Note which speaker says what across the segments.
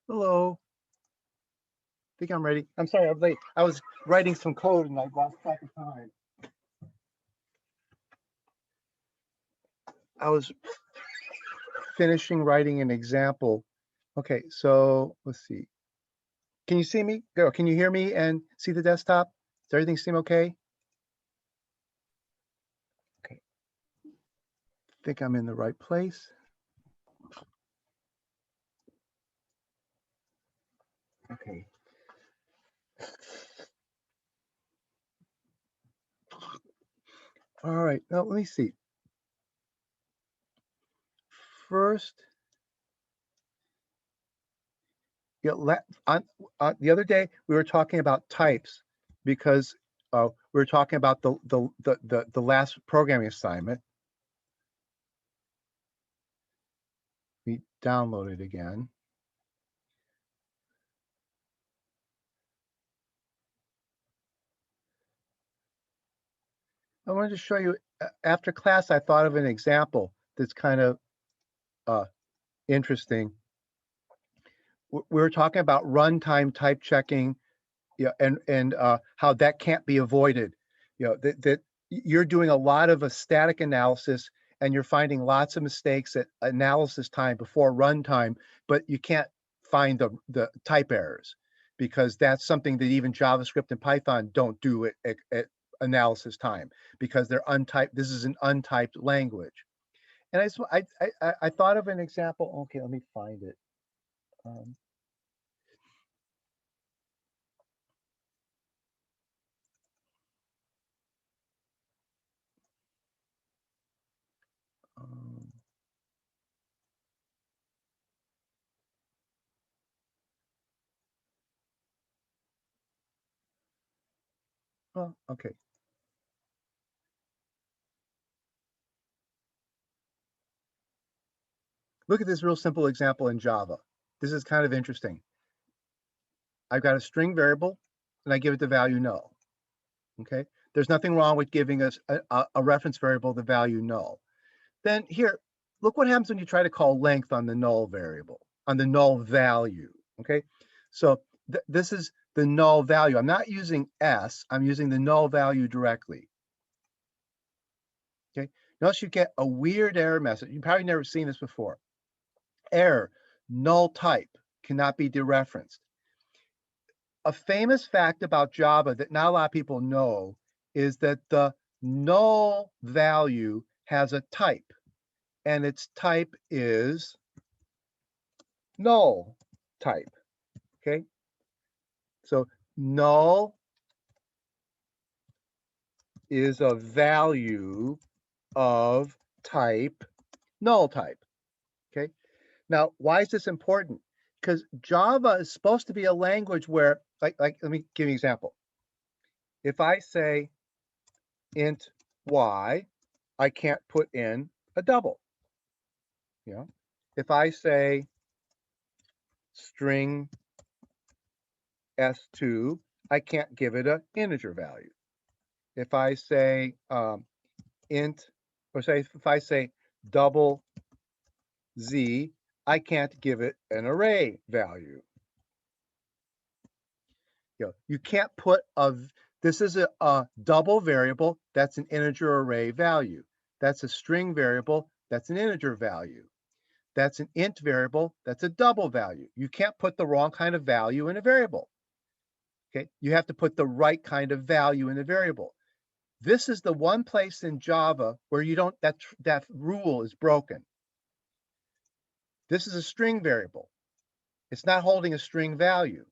Speaker 1: Hello. Think I'm ready. I'm sorry, I'm late. I was writing some code and I lost track of time. I was finishing writing an example. Okay, so let's see. Can you see me? Go. Can you hear me and see the desktop? Does everything seem okay? Okay. Think I'm in the right place. Okay. All right. Now let me see. First, the other day we were talking about types because we were talking about the last programming assignment. We download it again. I wanted to show you, after class, I thought of an example that's kind of interesting. We were talking about runtime type checking, and how that can't be avoided. That you're doing a lot of a static analysis and you're finding lots of mistakes at analysis time before runtime, but you can't find the type errors because that's something that even JavaScript and Python don't do at analysis time because they're untyped. This is an untyped language. And I thought of an example. Okay, let me find it. Um, um, oh, okay. Look at this real simple example in Java. This is kind of interesting. I've got a string variable and I give it the value null. Okay. There's nothing wrong with giving us a reference variable the value null. Then here, look what happens when you try to call length on the null variable, on the null value. Okay. So this is the null value. I'm not using s, I'm using the null value directly. Okay. Notice you get a weird error message. You've probably never seen this before. Error, null type cannot be dereferenced. A famous fact about Java that not a lot of people know is that the null value has a type, and its type is null type. Okay, so null is a value of type null type. Okay, now why is this important? Because Java is supposed to be a language where, let me give you an example. If I say int y, I can't put in a double. If I say string s2, I can't give it an integer value. If I say int, or say if I say double z, I can't give it an array value. You can't put this is a double variable, that's an integer array value. That's a string variable, that's an integer value. That's an int variable, that's a double value. You can't put the wrong kind of value in a variable. Okay, you have to put the right kind of value in a variable. This is the one place in Java where you don't, that rule is broken. This is a string variable. It's not holding a string value.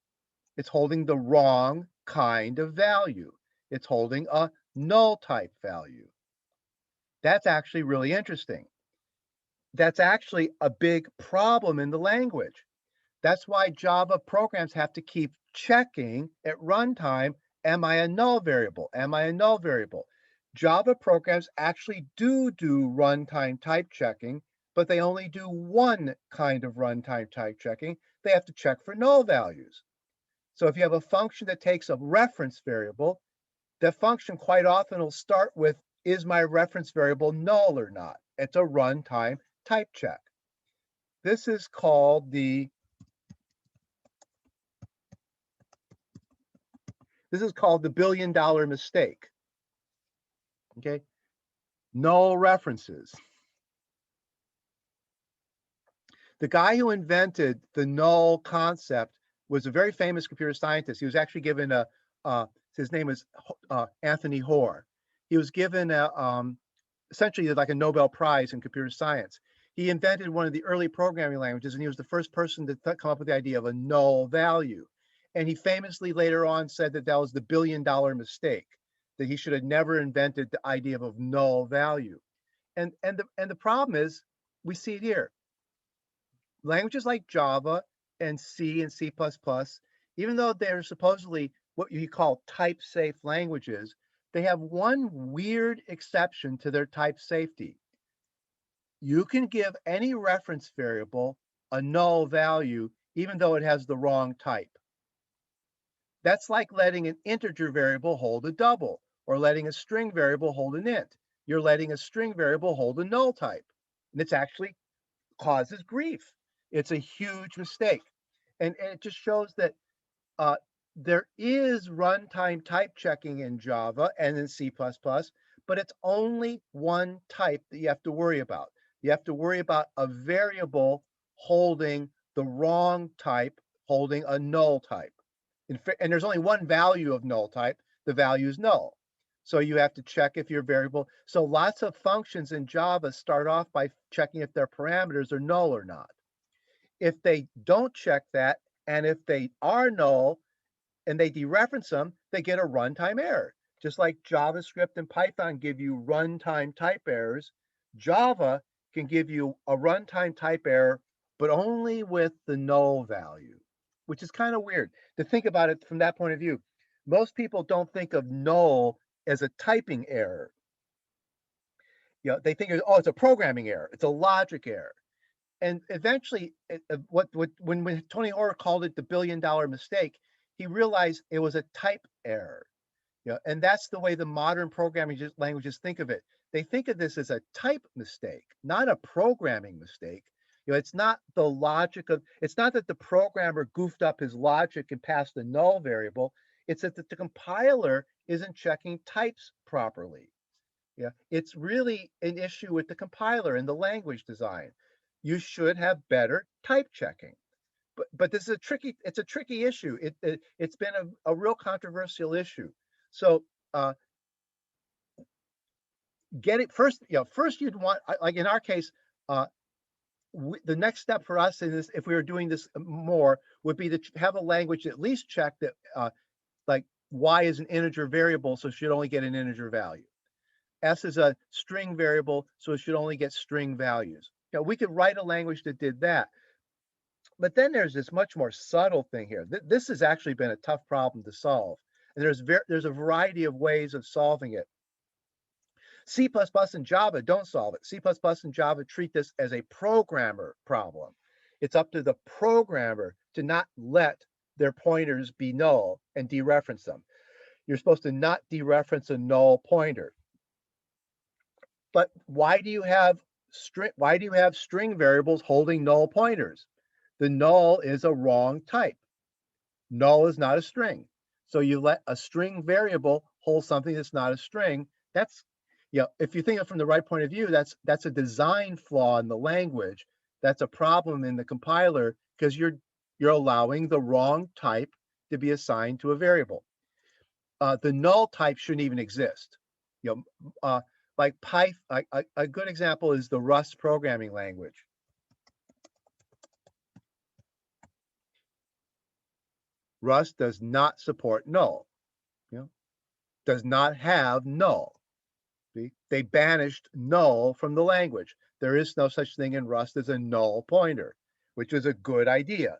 Speaker 1: It's holding the wrong kind of value. It's holding a null type value. That's actually really interesting. That's actually a big problem in the language. That's why Java programs have to keep checking at runtime, am I a null variable? Am I a null variable? Java programs actually do runtime type checking, but they only do one kind of runtime type checking. They have to check for null values. So if you have a function that takes a reference variable, the function quite often will start with, is my reference variable null or not? It's a runtime type check. This is called the This is called the billion-dollar mistake. Okay, null references. The guy who invented the null concept was a very famous computer scientist. He was actually given a, his name is Anthony Hoare. He was given essentially like a Nobel Prize in computer science. He invented one of the early programming languages, and he was the first person to come up with the idea of a null value. And he famously later on said that that was the billion-dollar mistake, that he should have never invented the idea of a null value. And the problem is, we see it here. Languages like Java and C and C++, even though they're supposedly what you call type-safe languages, they have one weird exception to their type safety. You can give any reference variable a null value, even though it has the wrong type. That's like letting an integer variable hold a double, or letting a string variable hold an int. You're letting a string variable hold a null type, and it's actually causes grief. It's a huge mistake. And it just shows that uh, there is runtime type checking in Java and in C++, but it's only one type that you have to worry about. You have to worry about a variable holding the wrong type, holding a null type. And there's only one value of null type. The value is null. So you have to check if your variable. So lots of functions in Java start off by checking if their parameters are null or not. If they don't check that, and if they are null and they dereference them, they get a runtime error. Just like JavaScript and Python give you runtime type errors, Java can give you a runtime type error, but only with the null value, which is kind of weird to think about it from that point of view. Most people don't think of null as a typing error. You know, they think, oh, it's a programming error, it's a logic error. And eventually, when Tony Hoare called it the billion-dollar mistake, he realized it was a type error. You know, and that's the way the modern programming languages think of it. They think of this as a type mistake, not a programming mistake. You know, it's not the logic of. It's not that the programmer goofed up his logic and passed a null variable. It's that the compiler isn't checking types properly. Yeah, it's really an issue with the compiler and the language design. You should have better type checking. But this is it's a tricky issue. It's been a real controversial issue. So get it first. You know, first you'd want, like in our case, uh, the next step for us in this, if we were doing this more, would be to have a language at least check that, like y is an integer variable, so it should only get an integer value. S is a string variable, so it should only get string values. You know, we could write a language that did that. But then there's this much more subtle thing here. This has actually been a tough problem to solve. And there's a variety of ways of solving it. C++ and Java don't solve it. C++ and Java treat this as a programmer problem. It's up to the programmer to not let their pointers be null and dereference them. You're supposed to not dereference a null pointer. But why do you have string variables holding null pointers? The null is a wrong type. Null is not a string. So you let a string variable hold something that's not a string. That's, you know, if you think of it from the right point of view, that's a design flaw in the language. That's a problem in the compiler because you're allowing the wrong type to be assigned to a variable. The null type shouldn't even exist. You know, like Python, a good example is the Rust programming language. Rust does not support null. You know, does not have null. See? They banished null from the language. There is no such thing in Rust as a null pointer, which is a good idea.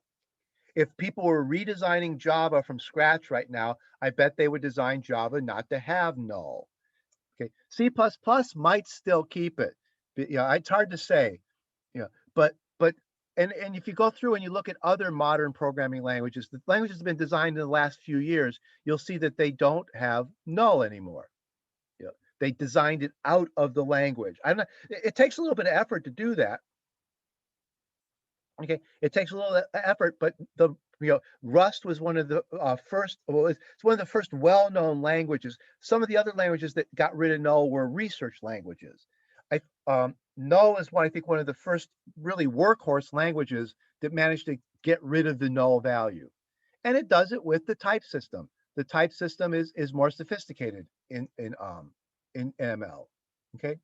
Speaker 1: If people were redesigning Java from scratch right now, I bet they would design Java not to have null. Okay, C++ might still keep it. But, yeah, it's hard to say. Yeah, but and if you go through and you look at other modern programming languages, the languages have been designed in the last few years, you'll see that they don't have null anymore. You know, they designed it out of the language. It takes a little bit of effort to do that. Okay, it takes a little effort, but the Rust was one of the first, well, it's one of the first well-known languages. Some of the other languages that got rid of null were research languages. Null is I think one of the first really workhorse languages that managed to get rid of the null value. And it does it with the type system. The type system is more sophisticated in ML. Okay.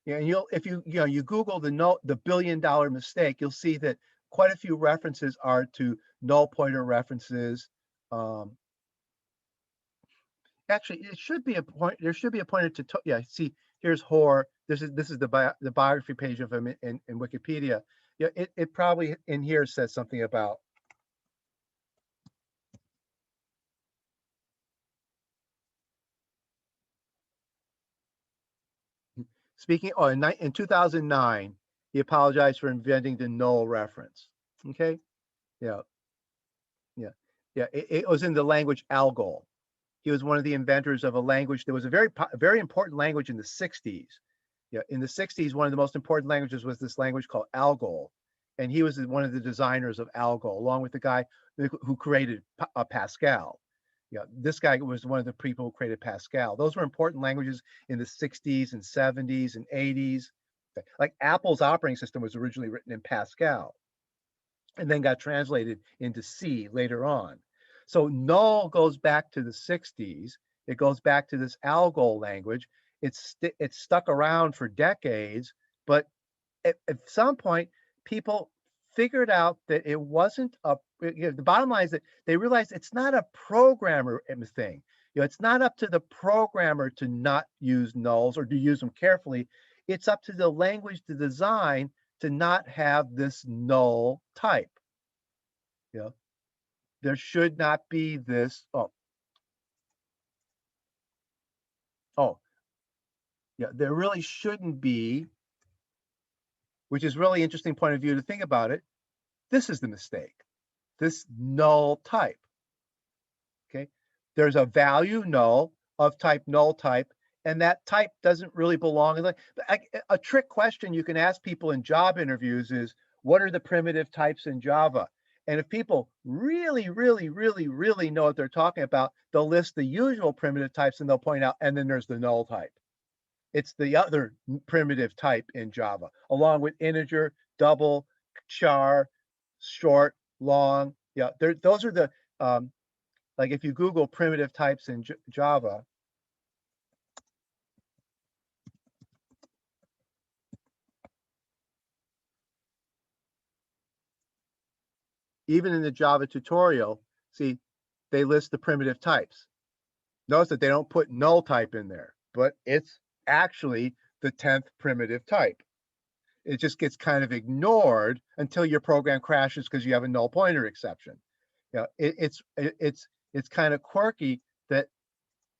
Speaker 1: Yeah, and if you Google the $1 billion mistake, you'll see that quite a few references are to null pointer references. Um, Actually, it should be a point. There should be a pointer to yeah. See, here's Hoare. This is the biography page of him in Wikipedia. Yeah, it probably in here says something about speaking. Oh, in 2009, he apologized for inventing the null reference. Okay, yeah, yeah, yeah. It was in the language Algol. He was one of the inventors of a language that was a very important language in the 60s. Yeah, in the 60s, one of the most important languages was this language called Algol. And he was one of the designers of Algol, along with the guy who created Pascal. Yeah, this guy was one of the people who created Pascal. Those were important languages in the 60s and 70s and 80s. Like Apple's operating system was originally written in Pascal and then got translated into C later on. So null goes back to the 60s. It goes back to this Algol language. It's stuck around for decades, but at some point, people figured out that it wasn't the bottom line is that they realized it's not a programmer thing. It's not up to the programmer to not use nulls or to use them carefully. It's up to the language to design to not have this null type. You know, there should not be this. Oh, yeah, there really shouldn't be, which is really interesting point of view to think about it. This is the mistake. This null type. Okay, there's a value null of type null type, and that type doesn't really belong in a trick question you can ask people in job interviews is, what are the primitive types in Java? And if people really, really, really, really know what they're talking about, they'll list the usual primitive types and they'll point out, and then there's the null type. It's the other primitive type in Java, along with integer, double, char, short, long. Yeah, those are the like if you Google primitive types in Java, even in the Java tutorial, see, they list the primitive types. Notice that they don't put null type in there, but it's actually the 10th primitive type. It just gets kind of ignored until your program crashes because you have a null pointer exception. It's kind of quirky that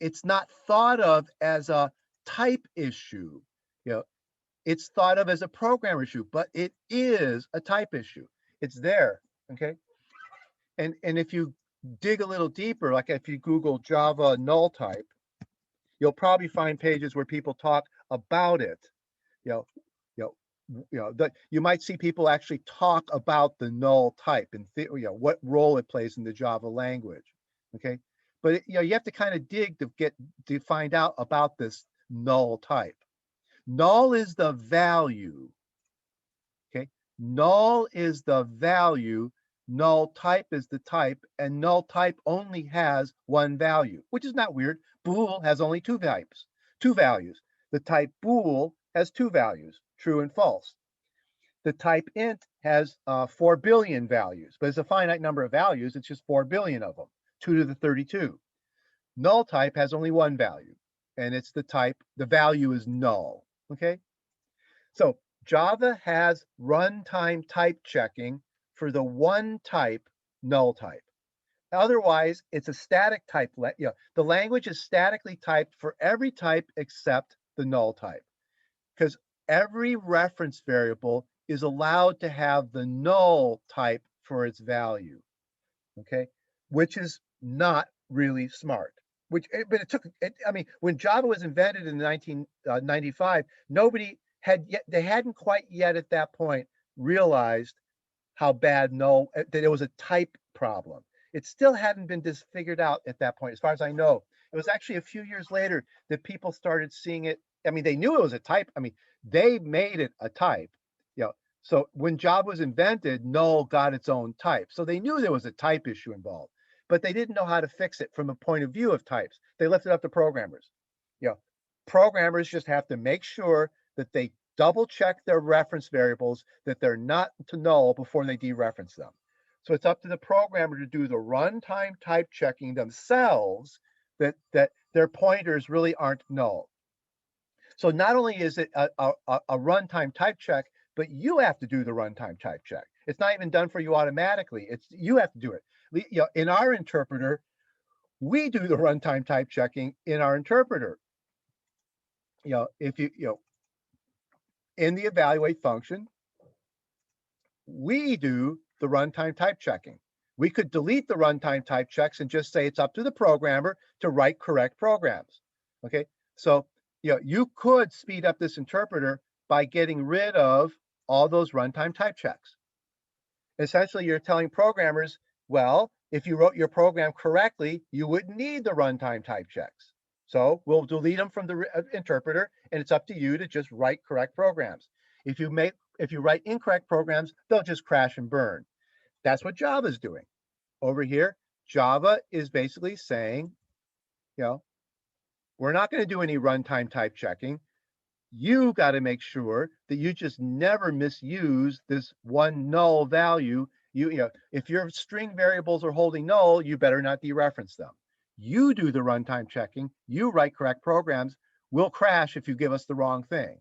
Speaker 1: it's not thought of as a type issue. You know, it's thought of as a program issue, but it is a type issue. It's there. Okay. And if you dig a little deeper, like if you Google Java null type, you'll probably find pages where people talk about it. You know, you know, that you might see people actually talk about the null type and what role it plays in the Java language. Okay, but you have to kind of dig to find out about this null type. Null is the value. Okay, null is the value. Null type is the type, and null type only has one value, which is not weird. Bool has only two values. The type bool has two values, true and false. The type int has 4 billion values, but it's a finite number of values. It's just 4 billion of them, 2 to the 32. Null type has only one value, and it's the value is null. Okay, so Java has runtime type checking for the one type, null type. Otherwise, it's a static type. The language is statically typed for every type except the null type, because every reference variable is allowed to have the null type for its value. Okay, which is not really smart. But it took. I mean, when Java was invented in 1995, nobody they hadn't quite yet at that point realized how bad null, that it was a type problem. It still hadn't been figured out at that point, as far as I know. It was actually a few years later that people started seeing it. I mean, they knew it was a type. I mean, they made it a type. You know, so when Java was invented, null got its own type. So they knew there was a type issue involved, but they didn't know how to fix it from a point of view of types. They left it up to programmers. You know, programmers just have to make sure that they double check their reference variables, that they're not to null before they dereference them. So it's up to the programmer to do the runtime type checking themselves, that their pointers really aren't null. So not only is it a runtime type check, but you have to do the runtime type check. It's not even done for you automatically. It's you have to do it. You know, in our interpreter, we do the runtime type checking in our interpreter. You know, if you know, in the evaluate function, we do the runtime type checking. We could delete the runtime type checks and just say it's up to the programmer to write correct programs. Okay, so you know, you could speed up this interpreter by getting rid of all those runtime type checks. Essentially, you're telling programmers, well, if you wrote your program correctly, you wouldn't need the runtime type checks. So we'll delete them from the interpreter, and it's up to you to just write correct programs. If you write incorrect programs, they'll just crash and burn. That's what Java is doing. Over here, Java is basically saying, you know, we're not going to do any runtime type checking. You got to make sure that you just never misuse this one null value. You know, if your string variables are holding null, you better not dereference them. You do the runtime checking. You write correct programs. We'll crash if you give us the wrong thing.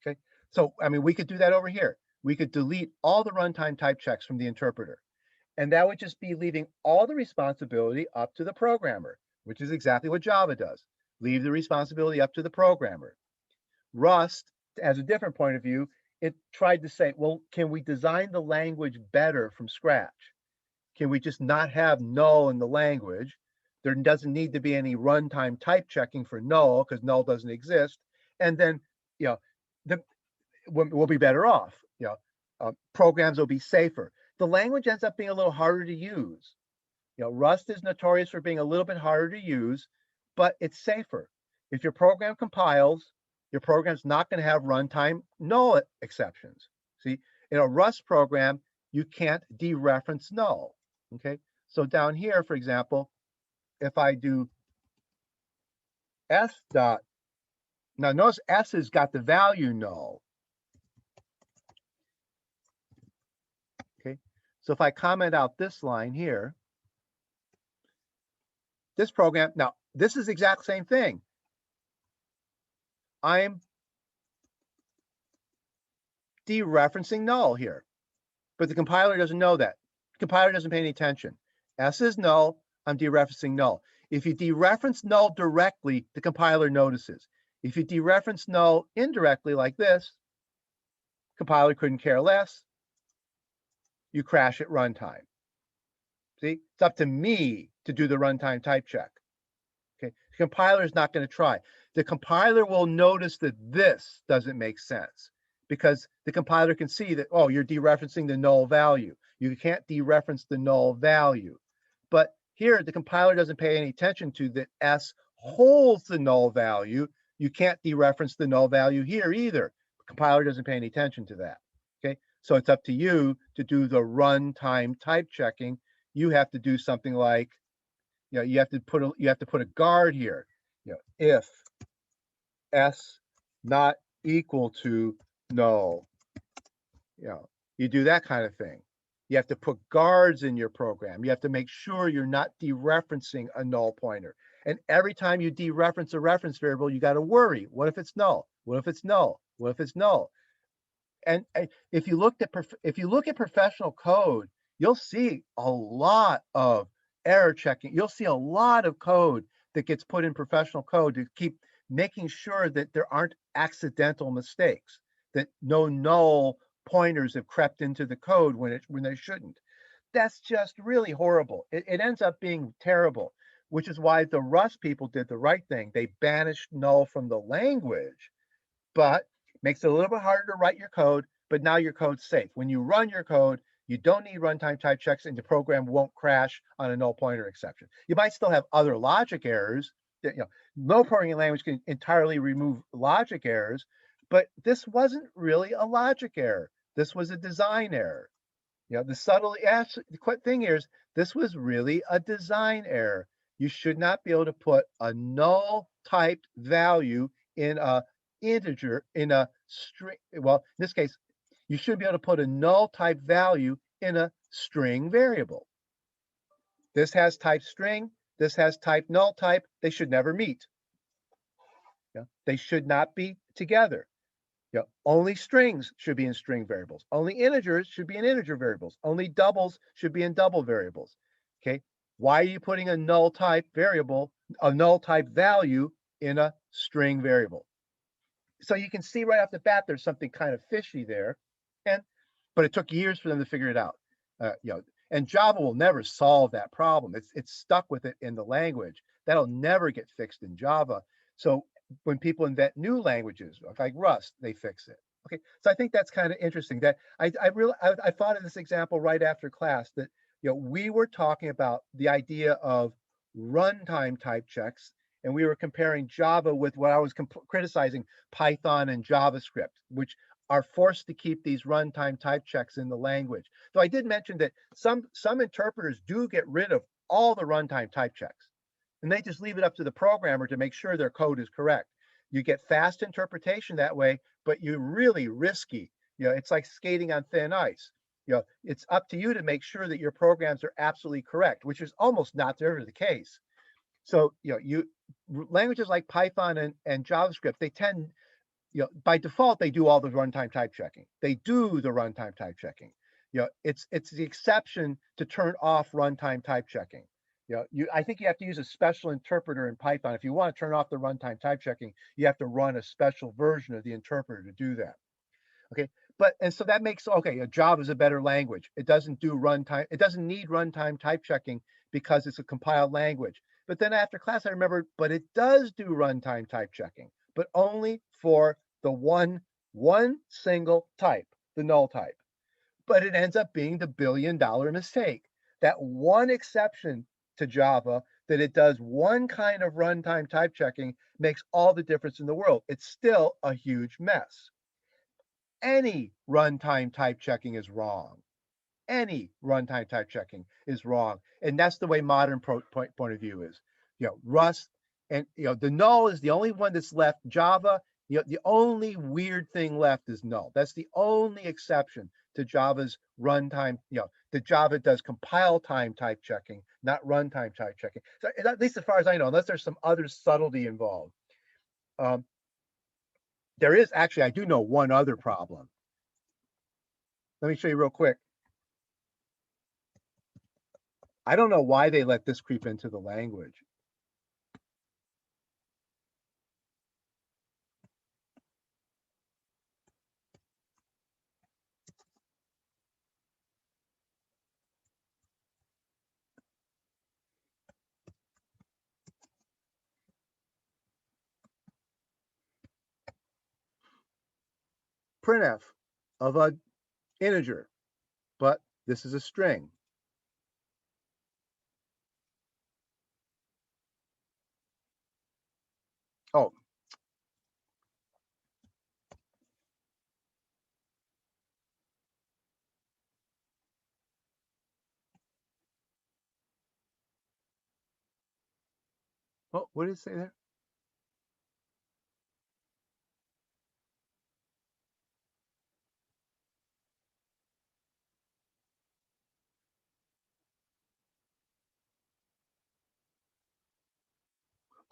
Speaker 1: Okay. So, I mean, we could do that over here. We could delete all the runtime type checks from the interpreter. And that would just be leaving all the responsibility up to the programmer, which is exactly what Java does. Leave the responsibility up to the programmer. Rust, as a different point of view, it tried to say, well, can we design the language better from scratch? Can we just not have null in the language? There doesn't need to be any runtime type checking for null because null doesn't exist. And then, you know, we'll be better off. You know, programs will be safer. The language ends up being a little harder to use. You know, Rust is notorious for being a little bit harder to use, but it's safer. If your program compiles, your program's not going to have runtime null exceptions. See, in a Rust program, you can't dereference null. Okay, so down here, for example, if I do s dot, now notice s has got the value null. Okay, so if I comment out this line here, this program, now this is the exact same thing. I'm dereferencing null here, but the compiler doesn't know that. The compiler doesn't pay any attention. S is null, I'm dereferencing null. If you dereference null directly, the compiler notices. If you dereference null indirectly like this, compiler couldn't care less. You crash at runtime. See, it's up to me to do the runtime type check. Okay, the compiler is not going to try. The compiler will notice that this doesn't make sense because the compiler can see that, oh, you're dereferencing the null value. You can't dereference the null value. But here, the compiler doesn't pay any attention to that S holds the null value. You can't dereference the null value here either. The compiler doesn't pay any attention to that. Okay, so it's up to you to do the runtime type checking. You have to do something like, you know, you have to put a guard here. You know, if S not equal to null, you know, you do that kind of thing. You have to put guards in your program. You have to make sure you're not dereferencing a null pointer. And every time you dereference a reference variable, you got to worry. What if it's null? What if it's null? What if it's null? And if you look at professional code, you'll see a lot of error checking. You'll see a lot of code that gets put in professional code to keep making sure that there aren't accidental mistakes, that no null pointers have crept into the code when they shouldn't. That's just really horrible. It ends up being terrible, which is why the Rust people did the right thing. They banished null from the language, but makes it a little bit harder to write your code, but now your code's safe. When you run your code, You don't need runtime type checks, and the program won't crash on a null pointer exception. You might still have other logic errors. No programming language can entirely remove logic errors, but this wasn't really a logic error. This was a design error. The subtle thing here is this was really a design error. You should not be able to put a null typed value in a integer, in a string. Well, in this case, you should be able to put a null type value in a string variable. This has type string, this has type null type. They should never meet. They should not be together. Only strings should be in string variables. Only integers should be in integer variables. Only doubles should be in double variables. Okay. Why are you putting a null type variable, a null type value in a string variable? So you can see right off the bat there's something kind of fishy there, but it took years for them to figure it out. And Java will never solve that problem. It's stuck with it in the language. That'll never get fixed in Java. So when people invent new languages like Rust, they fix it. Okay, so I think that's kind of interesting. That I thought of this example right after class that we were talking about the idea of runtime type checks, and we were comparing Java with what I was criticizing, Python and JavaScript, which are forced to keep these runtime type checks in the language. Though I did mention that some interpreters do get rid of all the runtime type checks, and they just leave it up to the programmer to make sure their code is correct. You get fast interpretation that way, but you're really risky. It's like skating on thin ice. It's up to you to make sure that your programs are absolutely correct, which is almost not ever the case. So, languages like Python and JavaScript, they tend, by default, they do all the runtime type checking. They do the runtime type checking. It's the exception to turn off runtime type checking. I think you have to use a special interpreter in Python. If you want to turn off the runtime type checking, you have to run a special version of the interpreter to do that. Okay, and so that makes Java is a better language. It doesn't do runtime. It doesn't need runtime type checking because it's a compiled language. But then after class, I remembered, but it does do runtime type checking, but only for the one single type, the null type. But it ends up being the billion-dollar mistake. That one exception to Java, that it does one kind of runtime type checking, makes all the difference in the world. It's still a huge mess. Any runtime type checking is wrong. Any runtime type checking is wrong. And that's the way modern point of view is. Rust and the null is the only one that's left. Java, the only weird thing left is null. That's the only exception to Java's runtime. The Java does compile time type checking, not runtime type checking. So at least as far as I know, unless there's some other subtlety involved. There is actually, I do know one other problem. Let me show you real quick. I don't know why they let this creep into the language. Printf of a integer, but this is a string. Oh, what did it say there?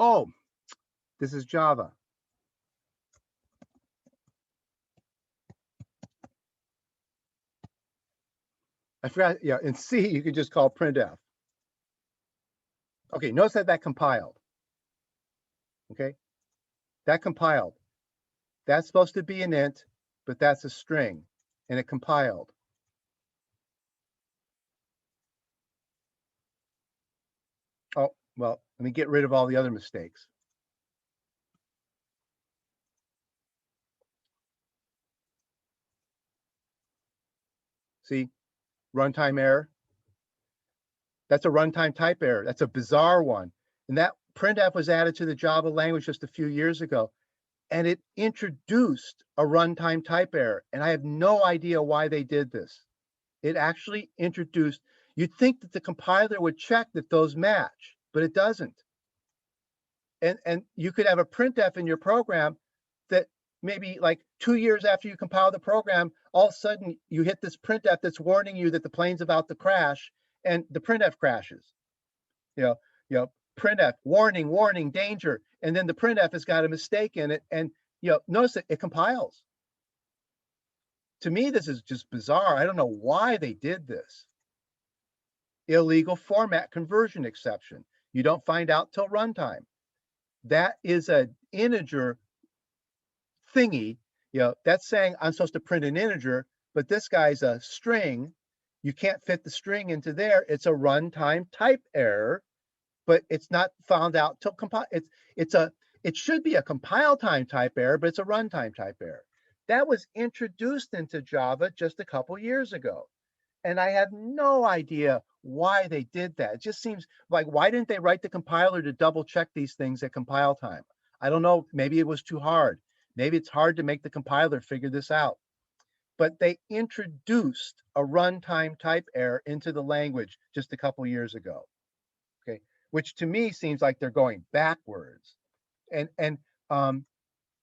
Speaker 1: Oh, this is Java. I forgot. Yeah, in C you could just call printf. Okay, notice that compiled. Okay, that compiled. That's supposed to be an int, but that's a string, and it compiled. Oh, well, let me get rid of all the other mistakes. See, runtime error. That's a runtime type error. That's a bizarre one. And that printf was added to the Java language just a few years ago, and it introduced a runtime type error. And I have no idea why they did this. It actually introduced, you'd think that the compiler would check that those match, but it doesn't. And you could have a printf in your program that maybe like 2 years after you compile the program, all of a sudden you hit this printf that's warning you that the plane's about to crash, and the printf crashes. You know, printf, warning, warning, danger, and then the printf has got a mistake in it, and notice it compiles. To me, this is just bizarre. I don't know why they did this. Illegal format conversion exception. You don't find out till runtime. That is an integer thingy. That's saying I'm supposed to print an integer, but this guy's a string. You can't fit the string into there. It's a runtime type error, but it's not found out till compile. It should be a compile time type error, but it's a runtime type error. That was introduced into Java just a couple years ago. And I have no idea why they did that. It just seems like, why didn't they write the compiler to double check these things at compile time? I don't know. Maybe it was too hard. Maybe it's hard to make the compiler figure this out. But they introduced a runtime type error into the language just a couple years ago. Okay, which to me seems like they're going backwards. And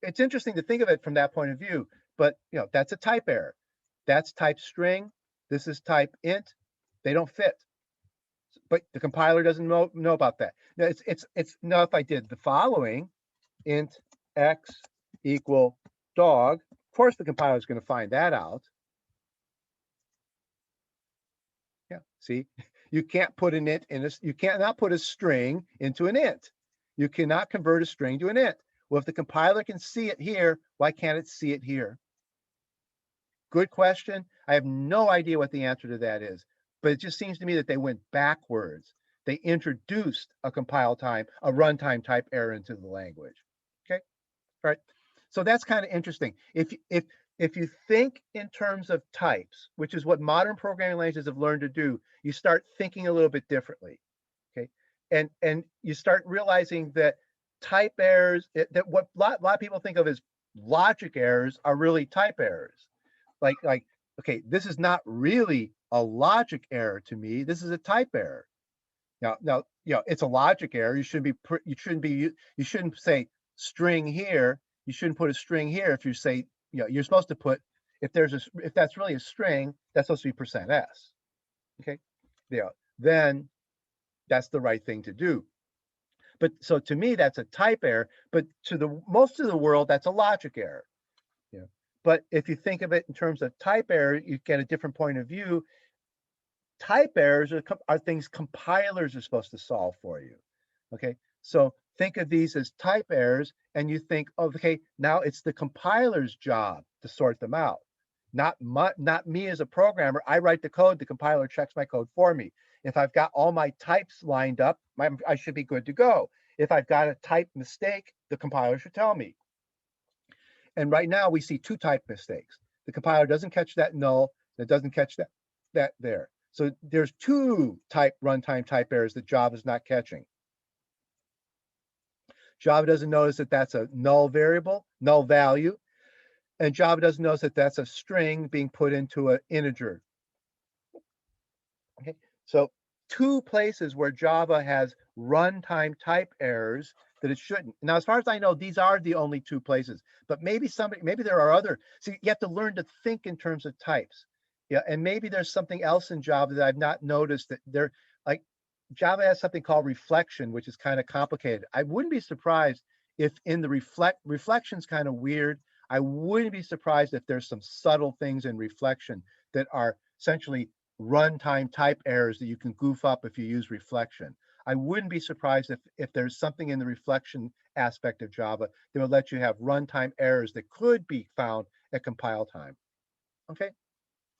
Speaker 1: it's interesting to think of it from that point of view. But that's a type error. That's type string. This is type int. They don't fit. But the compiler doesn't know about that. Now now if I did the following, int x equal dog, of course the compiler is going to find that out. Yeah, see, you can't put an int in you cannot put a string into an int. You cannot convert a string to an int. Well, if the compiler can see it here, why can't it see it here? Good question. I have no idea what the answer to that is, but it just seems to me that they went backwards. They introduced a runtime type error into the language. Okay, all right. So that's kind of interesting. If you think in terms of types, which is what modern programming languages have learned to do, you start thinking a little bit differently. Okay, and you start realizing that type errors, that what a lot of people think of as logic errors, are really type errors. Like, okay, this is not really a logic error to me. This is a type error. Now, it's a logic error. You shouldn't say string here. You shouldn't put a string here. If you say, you're supposed to put, if that's really a string, that's supposed to be %s. Okay, then that's the right thing to do. But so to me, that's a type error. But to the most of the world, that's a logic error. But if you think of it in terms of type error, you get a different point of view. Type errors are things compilers are supposed to solve for you. Okay, so think of these as type errors, and you think, okay, now it's the compiler's job to sort them out, not me as a programmer. I write the code, the compiler checks my code for me. If I've got all my types lined up, I should be good to go. If I've got a type mistake, the compiler should tell me. And right now we see two type mistakes. The compiler doesn't catch that null, it doesn't catch that there. So there's two runtime type errors that Java is not catching. Java doesn't notice that that's a null variable, null value, and Java doesn't notice that that's a string being put into an integer. Okay, so two places where Java has runtime type errors that it shouldn't. Now, as far as I know, these are the only two places, but maybe there are other. So you have to learn to think in terms of types. Yeah, and maybe there's something else in Java that I've not noticed, that like Java has something called reflection, which is kind of complicated. I wouldn't be surprised if in the reflection's kind of weird. I wouldn't be surprised if there's some subtle things in reflection that are essentially runtime type errors that you can goof up if you use reflection. I wouldn't be surprised if there's something in the reflection aspect of Java that would let you have runtime errors that could be found at compile time. Okay,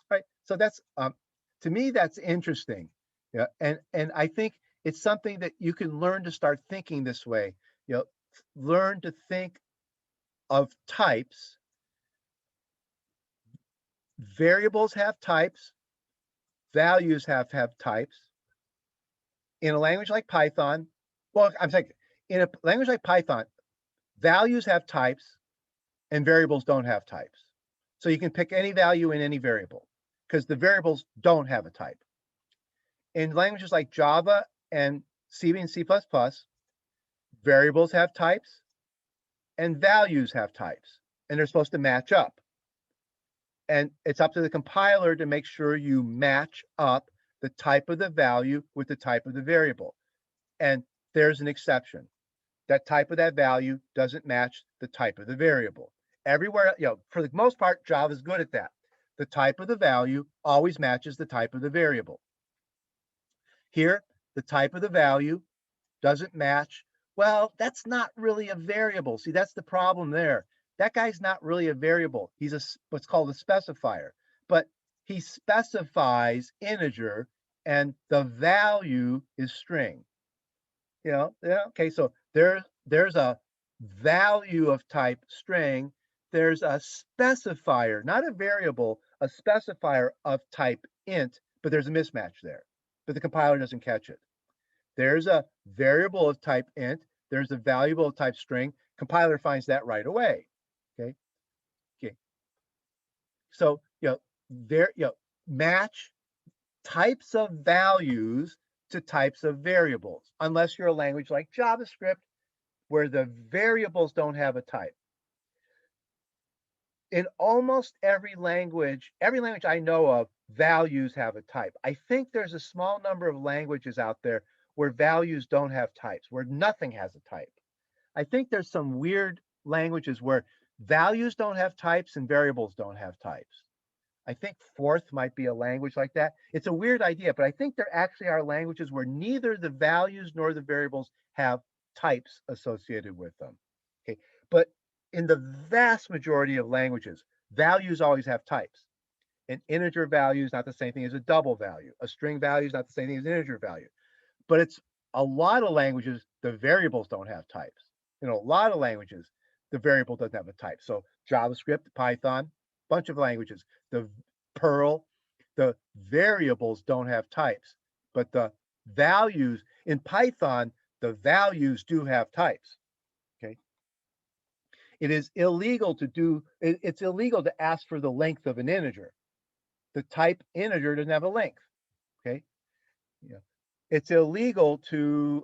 Speaker 1: right. So that's to me, that's interesting. Yeah, and I think it's something that you can learn to start thinking this way. Learn to think of types. Variables have types. values have to have types. In a language like Python, well, I'm saying in a language like Python, values have types and variables don't have types. So you can pick any value in any variable because the variables don't have a type. In languages like Java and C and C++, variables have types and values have types, and they're supposed to match up. And it's up to the compiler to make sure you match up the type of the value with the type of the variable. And there's an exception. That type of that value doesn't match the type of the variable. Everywhere, for the most part, Java is good at that. The type of the value always matches the type of the variable. Here, the type of the value doesn't match. Well, that's not really a variable. See, that's the problem there. That guy's not really a variable. He's what's called a specifier, but he specifies integer and the value is string. Okay, so there's a value of type string. There's a specifier, not a variable, a specifier of type int, but there's a mismatch there. But the compiler doesn't catch it. There's a variable of type int. There's a variable of type string. Compiler finds that right away. Okay. Okay. So match types of values to types of variables, unless you're a language like JavaScript, where the variables don't have a type. In almost every language I know of, values have a type. I think there's a small number of languages out there where values don't have types, where nothing has a type. I think there's some weird languages where values don't have types and variables don't have types. I think Forth might be a language like that. It's a weird idea, but I think there actually are languages where neither the values nor the variables have types associated with them. Okay, but in the vast majority of languages, values always have types. An integer value is not the same thing as a double value. A string value is not the same thing as an integer value. But it's a lot of languages, the variables don't have types. In a lot of languages, the variable doesn't have a type. So JavaScript, Python, bunch of languages, the Perl, the variables don't have types, but the values in Python, the values do have types. Okay. It is illegal it's illegal to ask for the length of an integer. The type integer doesn't have a length. Okay. Yeah. It's illegal to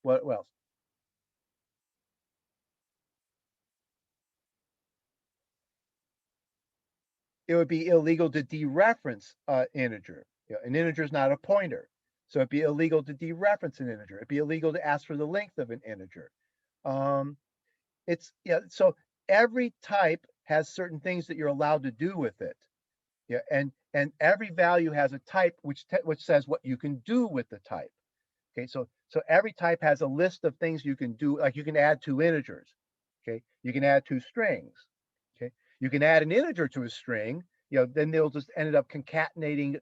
Speaker 1: what else? It would be illegal to dereference an integer. An integer is not a pointer, so it'd be illegal to dereference an integer. It'd be illegal to ask for the length of an integer. So every type has certain things that you're allowed to do with it. Yeah, and every value has a type which says what you can do with the type. Okay, so every type has a list of things you can do, like you can add two integers. Okay, you can add two strings. Okay, you can add an integer to a string. Then they'll just end up concatenating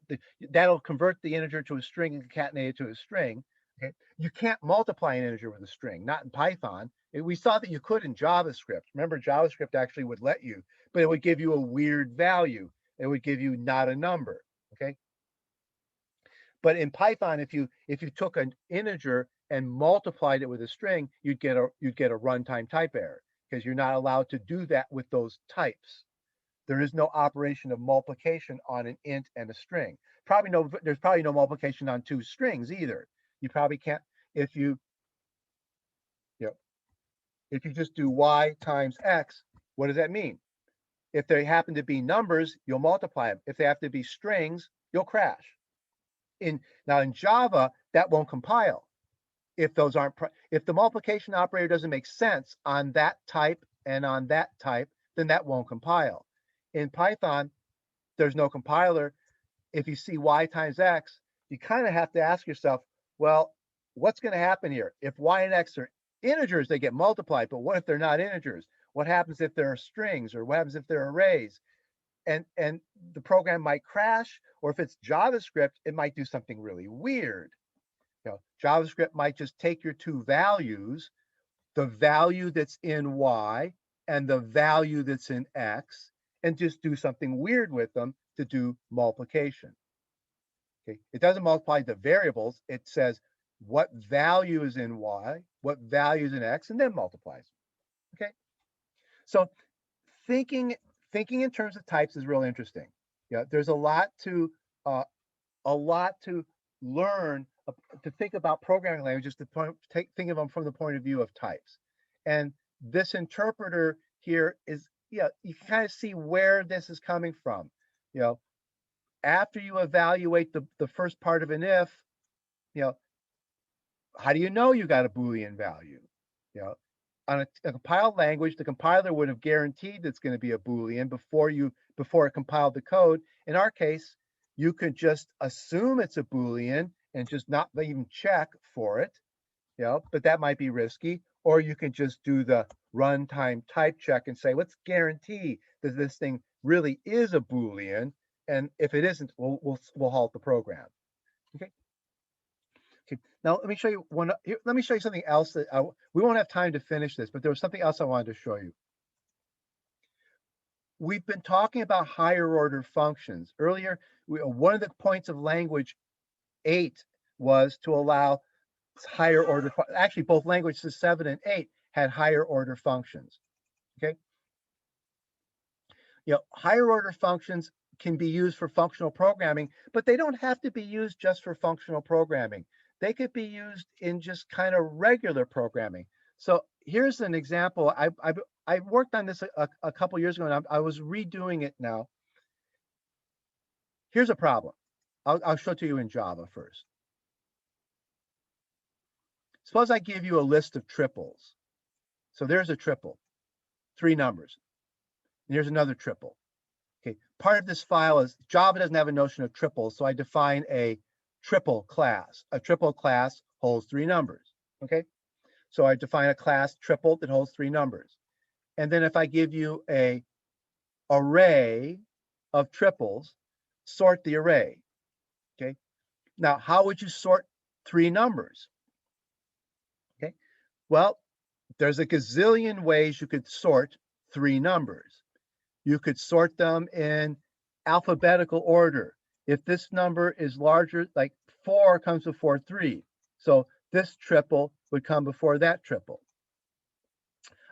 Speaker 1: that'll convert the integer to a string and concatenate it to a string. Okay, you can't multiply an integer with a string, not in Python. We saw that you could in JavaScript. Remember, JavaScript actually would let you, but it would give you a weird value. It would give you not a number. Okay. But in Python, if you took an integer and multiplied it with a string, you'd get a runtime type error because you're not allowed to do that with those types. There is no operation of multiplication on an int and a string. There's probably no multiplication on two strings either. You probably can't if you if you just do y times x. What does that mean? If they happen to be numbers, you'll multiply them. If they have to be strings, you'll crash. Now in Java, that won't compile if those aren't if the multiplication operator doesn't make sense on that type and on that type, then that won't compile. In Python, there's no compiler. If you see y times x, you kind of have to ask yourself, well, what's going to happen here? If y and x are integers, they get multiplied, but what if they're not integers? What happens if there are strings, or what happens if they're arrays? And the program might crash, or if it's JavaScript, it might do something really weird. JavaScript might just take your two values, the value that's in y and the value that's in x, and just do something weird with them to do multiplication. Okay, it doesn't multiply the variables. It says what value is in y, what value is in x, and then multiplies. Okay, so thinking thinking in terms of types is real interesting. Yeah, there's uh, a lot to learn to think about programming languages to think of them from the point of view of types. And this interpreter here is, yeah, you can kind of see where this is coming from. You know, after you evaluate the first part of an if, you know, how do you know you got a Boolean value? You know, on a compiled language, the compiler would have guaranteed it's going to be a Boolean before it compiled the code. In our case, you could just assume it's a Boolean and just not even check for it, you know, but that might be risky. Or you can just do the runtime type check and say, let's guarantee that this thing really is a Boolean. And if it isn't, we'll halt the program. Okay. Okay, now let me show you one. Here, let me show you something else that we won't have time to finish this, but there was something else I wanted to show you. We've been talking about higher order functions. Earlier, one of the points of language 8 was to allow higher order, actually both languages 7 and 8 had higher order functions. Okay, you know, higher order functions can be used for functional programming, but they don't have to be used just for functional programming. They could be used in just kind of regular programming. So here's an example. I worked on this a couple years ago, and I was redoing it now. Here's a problem. I'll show it to you in Java first. Suppose I give you a list of triples. So there's a triple, 3 numbers. And here's another triple. Okay, part of this file is Java doesn't have a notion of triples, so I define a triple class. A triple class holds 3 numbers. Okay, so I define a class triple that holds 3 numbers. And then if I give you a array of triples, sort the array. Okay, now how would you sort 3 numbers? Okay, well, there's a gazillion ways you could sort 3 numbers. You could sort them in alphabetical order. If this number is larger, like 4 comes before 3. So this triple would come before that triple.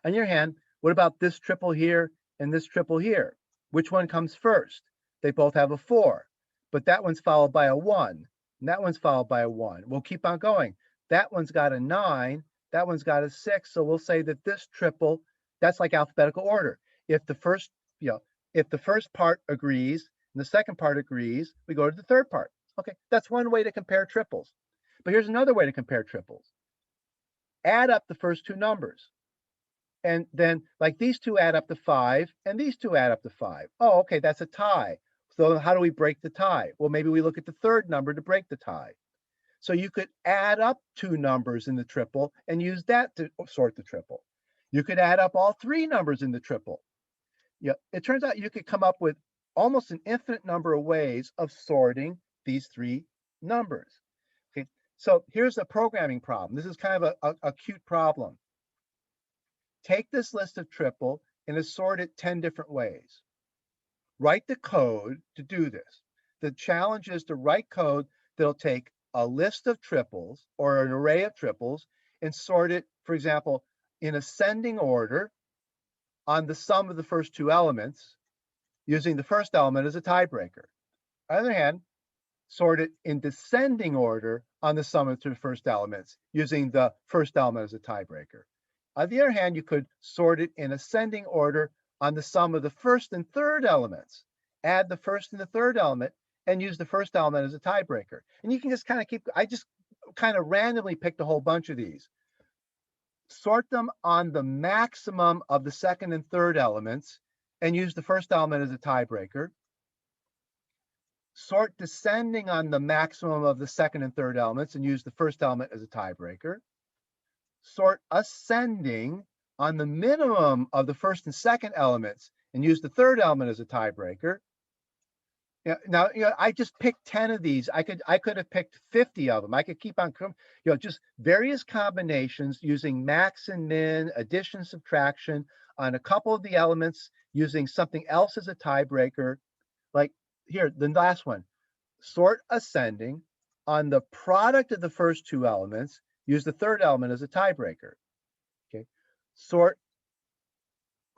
Speaker 1: On your hand, what about this triple here and this triple here? Which one comes first? They both have a 4, but that one's followed by a 1, and that one's followed by a 1. We'll keep on going. That one's got a 9, that one's got a 6, so we'll say that this triple, that's like alphabetical order. If the first, you know, if the first part agrees and the second part agrees, we go to the third part. Okay, that's one way to compare triples. But here's another way to compare triples. Add up the first 2 numbers. And then, like, these 2 add up to 5, and these 2 add up to 5. Oh, okay, that's a tie. So how do we break the tie? Well, maybe we look at the third number to break the tie. So you could add up 2 numbers in the triple and use that to sort the triple. You could add up all 3 numbers in the triple. Yeah, it turns out you could come up with almost an infinite number of ways of sorting these 3 numbers. Okay, so here's a programming problem. This is kind of a cute problem. Take this list of triple and assort it 10 different ways. Write the code to do this. The challenge is to write code that'll take a list of triples or an array of triples and sort it, for example, in ascending order on the sum of the first 2 elements, using the first element as a tiebreaker. On the other hand, sort it in descending order on the sum of the first elements, using the first element as a tiebreaker. On the other hand, you could sort it in ascending order on the sum of the first and third elements. Add the first and the third element and use the first element as a tiebreaker. And you can just kind of I just kind of randomly picked a whole bunch of these. Sort them on the maximum of the second and third elements and use the first element as a tiebreaker. Sort descending on the maximum of the second and third elements and use the first element as a tiebreaker. Sort ascending on the minimum of the first and second elements and use the third element as a tiebreaker. Now, I just picked 10 of these. I could have picked 50 of them. I could keep on, just various combinations using max and min, addition, subtraction on a couple of the elements, using something else as a tiebreaker. Like here, the last one, sort ascending on the product of the first two elements, use the third element as a tiebreaker. Okay, sort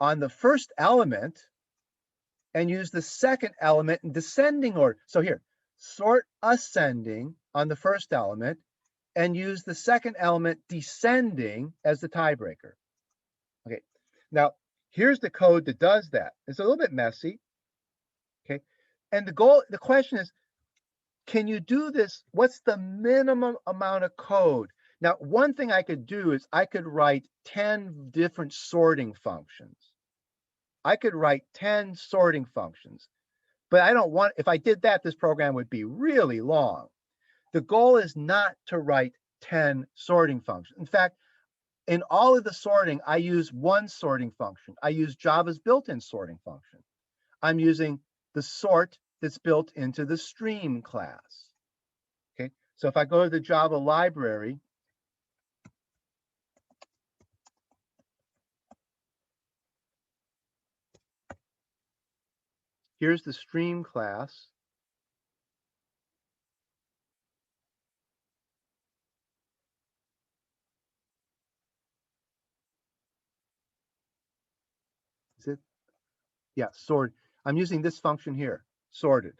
Speaker 1: on the first element and use the second element in descending order. So here, sort ascending on the first element and use the second element descending as the tiebreaker. Okay, now here's the code that does that. It's a little bit messy. Okay, and the question is, can you do this? What's the minimum amount of code? Now, one thing I could do is I could write 10 different sorting functions. I could write 10 sorting functions, but I don't want, if I did that, this program would be really long. The goal is not to write 10 sorting functions. In fact, in all of the sorting, I use one sorting function. I use Java's built-in sorting function. I'm using the sort that's built into the stream class. Okay, so if I go to the Java library, here's the stream class. Is it? Yeah, sort. I'm using this function here, sorted.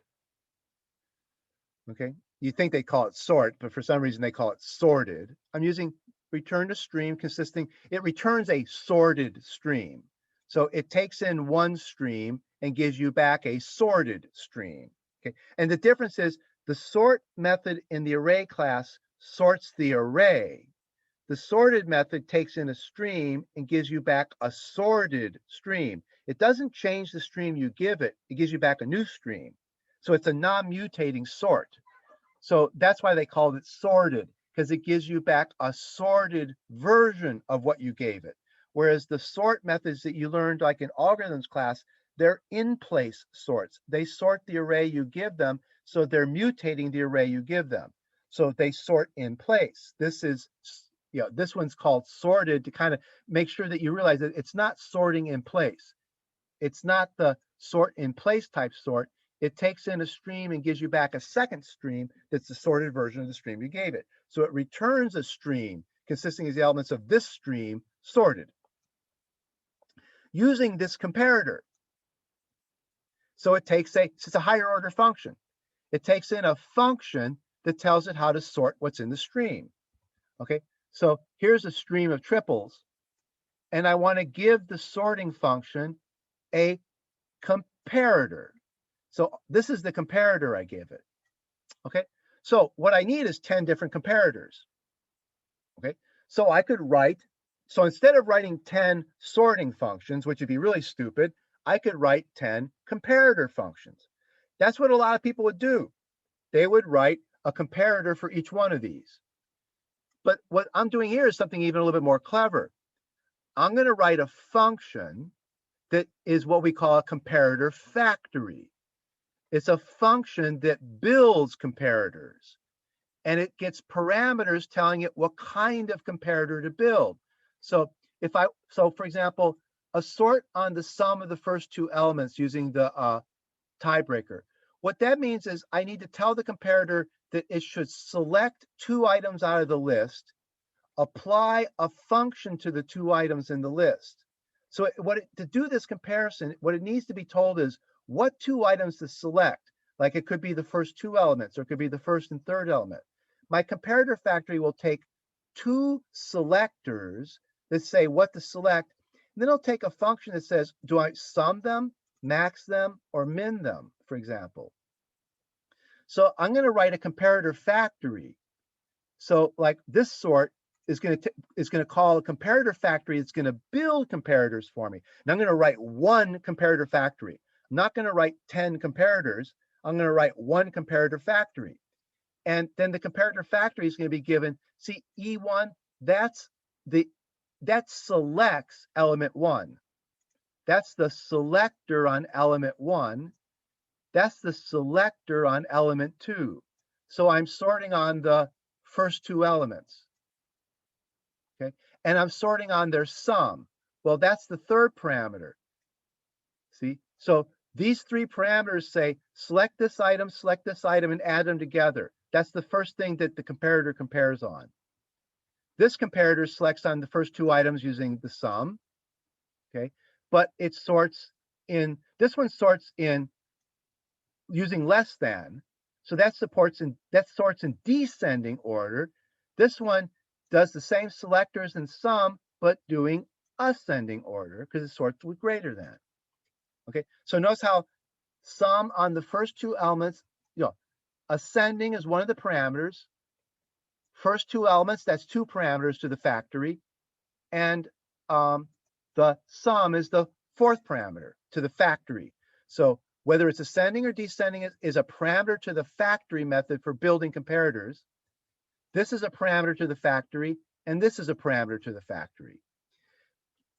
Speaker 1: Okay, you think they call it sort, but for some reason they call it sorted. I'm using return to stream consisting, it returns a sorted stream. So it takes in one stream and gives you back a sorted stream. Okay, and the difference is the sort method in the array class sorts the array. The sorted method takes in a stream and gives you back a sorted stream. It doesn't change the stream you give it, it gives you back a new stream. So it's a non-mutating sort. So that's why they called it sorted, because it gives you back a sorted version of what you gave it. Whereas the sort methods that you learned, like in algorithms class, they're in-place sorts. They sort the array you give them, so they're mutating the array you give them. So they sort in place. This is, this one's called sorted to kind of make sure that you realize that it's not sorting in place. It's not the sort in place type sort. It takes in a stream and gives you back a second stream that's the sorted version of the stream you gave it. So it returns a stream consisting of the elements of this stream sorted using this comparator. So it takes it's a higher order function. It takes in a function that tells it how to sort what's in the stream. Okay, so here's a stream of triples, and I want to give the sorting function a comparator. So this is the comparator I give it. Okay, so what I need is 10 different comparators. Okay, so I could write, so instead of writing 10 sorting functions, which would be really stupid, I could write 10 comparator functions. That's what a lot of people would do. They would write a comparator for each one of these. But what I'm doing here is something even a little bit more clever. I'm going to write a function that is what we call a comparator factory. It's a function that builds comparators, and it gets parameters telling it what kind of comparator to build. So for example, a sort on the sum of the first two elements using the tiebreaker. What that means is I need to tell the comparator that it should select two items out of the list, apply a function to the two items in the list. So to do this comparison, what it needs to be told is what two items to select. Like it could be the first two elements, or it could be the first and third element. My comparator factory will take two selectors that say what to select, and then it'll take a function that says, do I sum them, max them, or min them, for example. So I'm going to write a comparator factory. So like this sort is going to call a comparator factory. It's going to build comparators for me. And I'm going to write one comparator factory. I'm not going to write 10 comparators. I'm going to write one comparator factory. And then the comparator factory is going to be given, see, E1, that selects element 1. That's the selector on element 1. That's the selector on element 2. So I'm sorting on the first two elements. Okay, and I'm sorting on their sum. Well, that's the third parameter. See, so These three parameters say, select this item, and add them together. That's the first thing that the comparator compares on. This comparator selects on the first two items using the sum, okay? But it sorts in, this one sorts in using less than. So that sorts in descending order. This one does the same selectors and sum, but doing ascending order because it sorts with greater than. Okay, so notice how sum on the first two elements, ascending is one of the parameters. First two elements, that's two parameters to the factory. And the sum is the fourth parameter to the factory. So whether it's ascending or descending is a parameter to the factory method for building comparators. This is a parameter to the factory, and this is a parameter to the factory.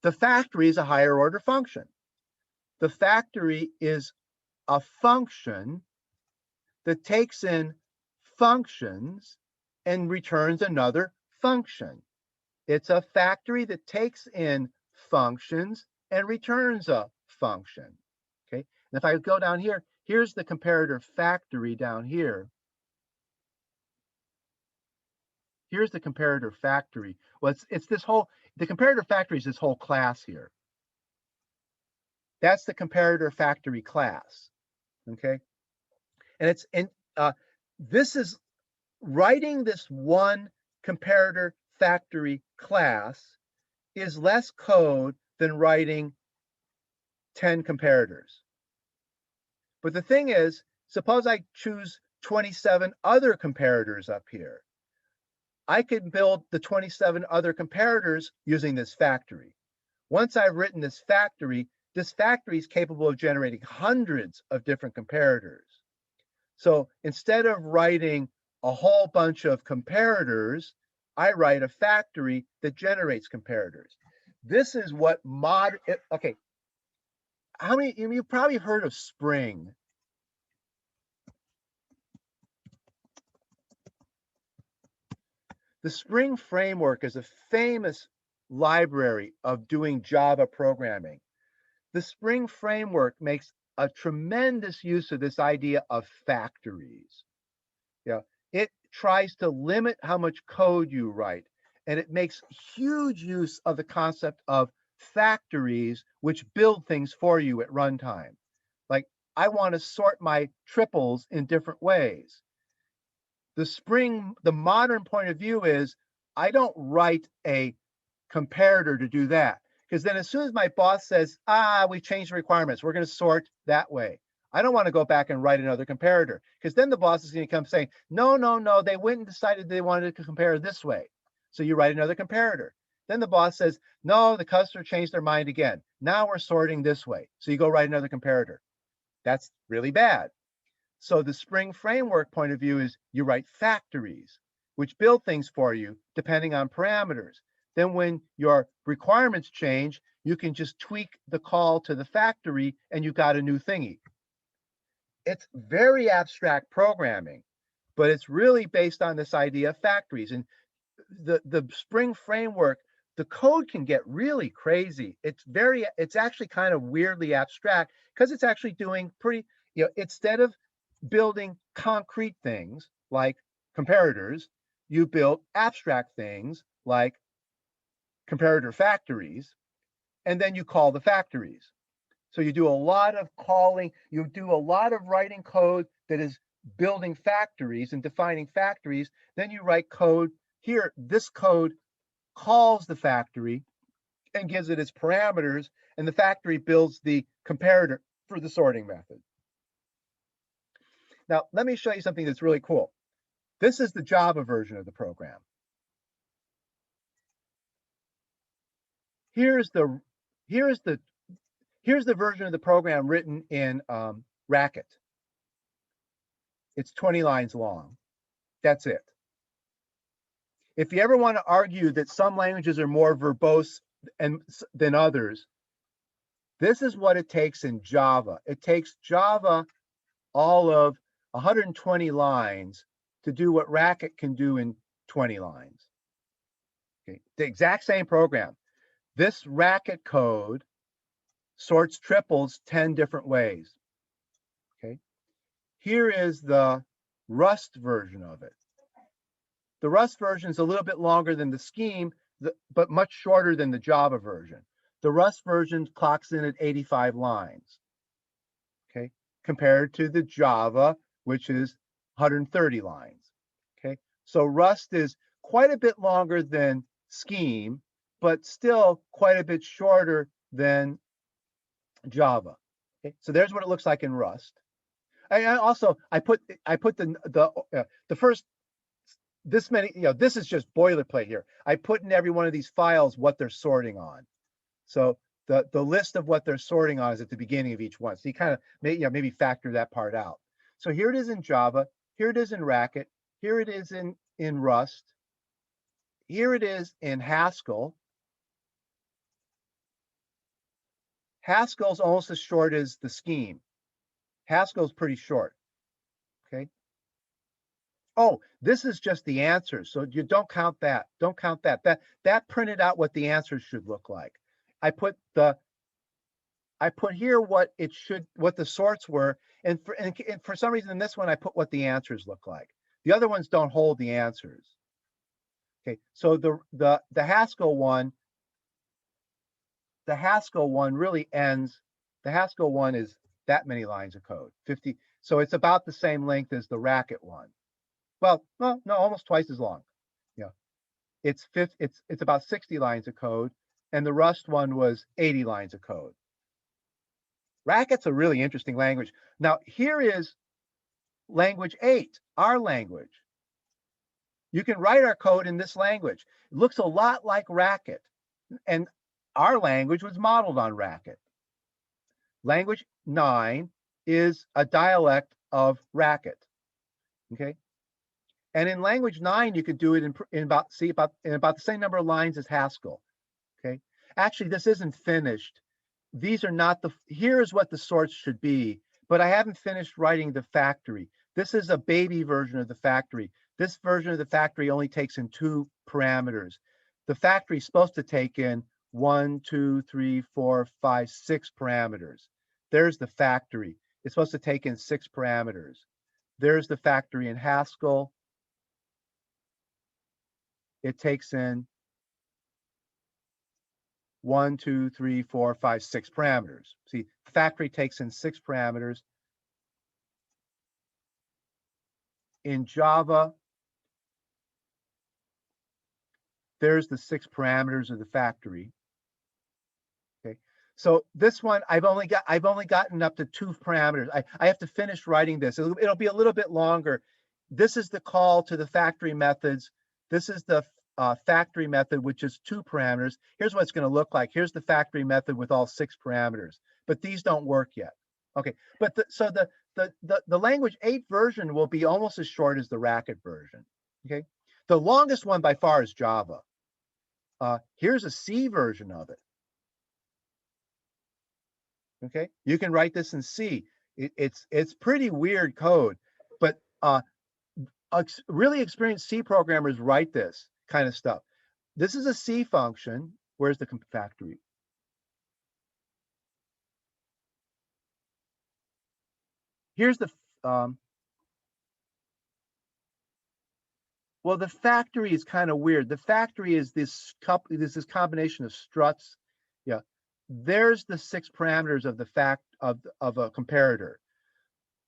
Speaker 1: The factory is a higher order function. The factory is a function that takes in functions and returns another function. It's a factory that takes in functions and returns a function. Okay, and if I go down here, here's the comparator factory down here. Here's the comparator factory. Well, it's this whole, the comparator factory is this whole class here. That's the comparator factory class. Okay, and it's in this is writing this one comparator factory class is less code than writing 10 comparators. But the thing is, suppose I choose 27 other comparators up here. I could build the 27 other comparators using this factory. Once I've written this factory is capable of generating hundreds of different comparators. So instead of writing a whole bunch of comparators, I write a factory that generates comparators. This is what okay. How many, you've probably heard of Spring. The Spring framework is a famous library of doing Java programming. The Spring framework makes a tremendous use of this idea of factories. It tries to limit how much code you write, and it makes huge use of the concept of factories, which build things for you at runtime. Like, I want to sort my triples in different ways. The modern point of view is, I don't write a comparator to do that. Because then as soon as my boss says, we changed the requirements, we're going to sort that way, I don't want to go back and write another comparator, because then the boss is going to come saying, no, they went and decided they wanted to compare this way. So you write another comparator. Then the boss says, no, the customer changed their mind again. Now we're sorting this way. So you go write another comparator. That's really bad. So the Spring framework point of view is, you write factories, which build things for you depending on parameters. Then when your requirements change, you can just tweak the call to the factory and you got a new thingy. It's very abstract programming, but it's really based on this idea of factories. And the Spring framework, the code can get really crazy. It's actually kind of weirdly abstract, because it's actually doing pretty, instead of building concrete things like comparators, you build abstract things like comparator factories, and then you call the factories. So you do a lot of calling, you do a lot of writing code that is building factories and defining factories. Then you write code here. This code calls the factory and gives it its parameters, and the factory builds the comparator for the sorting method. Now, let me show you something that's really cool. This is the Java version of the program. Here's the version of the program written in Racket. It's 20 lines long. That's it. If you ever want to argue that some languages are more verbose than others, this is what it takes in Java. It takes Java all of 120 lines to do what Racket can do in 20 lines. Okay, the exact same program. This Racket code sorts triples 10 different ways. Okay. Here is the Rust version of it. The Rust version is a little bit longer than the Scheme, but much shorter than the Java version. The Rust version clocks in at 85 lines, okay, compared to the Java, which is 130 lines. Okay, so Rust is quite a bit longer than Scheme, but still quite a bit shorter than Java. Okay, so there's what it looks like in Rust. I put the first this many, this is just boilerplate here. I put in every one of these files what they're sorting on. So the list of what they're sorting on is at the beginning of each one. So you kind of maybe factor that part out. So here it is in Java, here it is in Racket, here it is in Rust, here it is in Haskell. Haskell's almost as short as the Scheme. Haskell's pretty short. Okay. Oh, this is just the answers. So you don't count that. Don't count that. That printed out what the answers should look like. I put here what the sorts were, and for some reason in this one I put what the answers look like. The other ones don't hold the answers. Okay, so the Haskell one really ends. The Haskell one is that many lines of code, 50. So it's about the same length as the Racket one. Well, no, almost twice as long. Yeah, it's about 60 lines of code, and the Rust one was 80 lines of code. Racket's a really interesting language. Now, here is language 8, our language. You can write our code in this language. It looks a lot like Racket, and our language was modeled on Racket. Language 9 is a dialect of Racket. Okay, and in language 9, you could do it in about the same number of lines as Haskell. Okay, actually, this isn't finished. These are not here's what the sorts should be, but I haven't finished writing the factory. This is a baby version of the factory. This version of the factory only takes in 2 parameters. The factory is supposed to take in 1, 2, 3, 4, 5, 6 parameters. There's the factory. It's supposed to take in 6 parameters. There's the factory in Haskell. It takes in 1, 2, 3, 4, 5, 6 parameters. See, factory takes in 6 parameters. In Java, there's the 6 parameters of the factory. Okay, so this one I've only gotten up to 2 parameters. I have to finish writing this. It'll be a little bit longer. This is the call to the factory methods. This is the factory method, which is 2 parameters. Here's what it's going to look like. Here's the factory method with all 6 parameters, but these don't work yet. Okay, but the language 8 version will be almost as short as the Racket version. Okay, the longest one by far is Java. Here's a C version of it. Okay, you can write this in C. It's pretty weird code, but really experienced C programmers write this kind of stuff. This is a C function. Where's the factory? Here's the well, the factory is kind of weird. The factory is this combination of struts. Yeah, there's the 6 parameters of the of a comparator.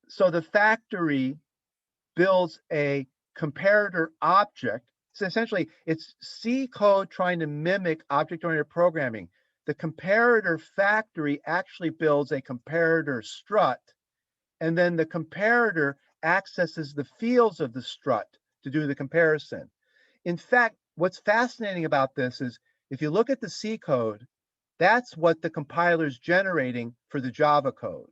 Speaker 1: So the factory builds a comparator object. So essentially, it's C code trying to mimic object-oriented programming. The comparator factory actually builds a comparator strut, and then the comparator accesses the fields of the strut to do the comparison. In fact, what's fascinating about this is if you look at the C code, that's what the compiler is generating for the Java code.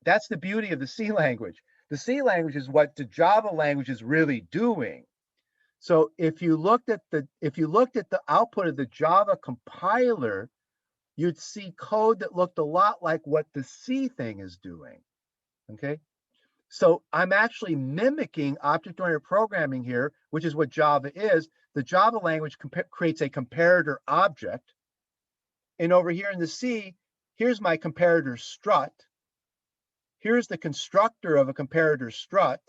Speaker 1: That's the beauty of the C language. The C language is what the Java language is really doing. So if you looked at the output of the Java compiler, you'd see code that looked a lot like what the C thing is doing. Okay, so I'm actually mimicking object-oriented programming here, which is what Java is. The Java language creates a comparator object, and over here in the C, here's my comparator strut. here's the constructor of a comparator strut,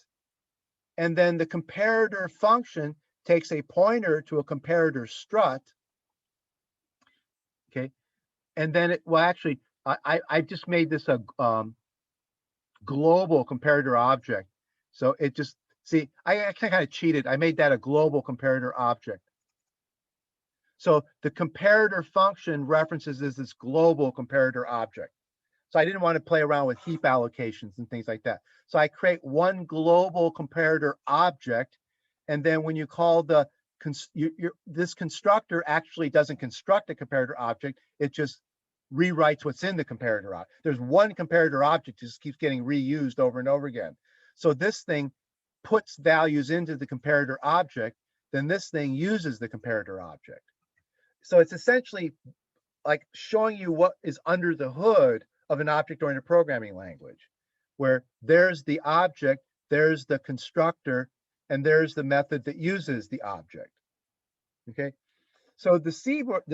Speaker 1: and then the comparator function takes a pointer to a comparator strut, okay, and then it, well, actually, I just made this a global comparator object. So it just, see, I kind of cheated. I made that a global comparator object. So the comparator function references this global comparator object. So I didn't want to play around with heap allocations and things like that. So I create one global comparator object. And then when you call the, this constructor actually doesn't construct a comparator object. It just rewrites what's in the comparator object. There's one comparator object that just keeps getting reused over and over again. So this thing puts values into the comparator object, then this thing uses the comparator object. So it's essentially like showing you what is under the hood of an object-oriented programming language, where there's the object, there's the constructor, and there's the method that uses the object. Okay, so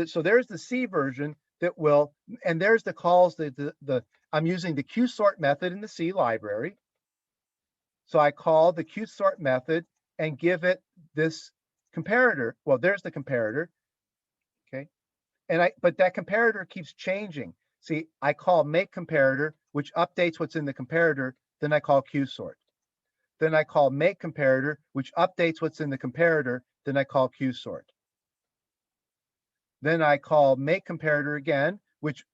Speaker 1: so there's the C version that will, and there's the calls that I'm using the qsort method in the C library. So I call the qsort method and give it this comparator. Well, there's the comparator. Okay, but that comparator keeps changing. See, I call make comparator, which updates what's in the comparator. Then I call qsort. Then I call make comparator, which updates what's in the comparator. Then I call qsort. Then I call make comparator again, which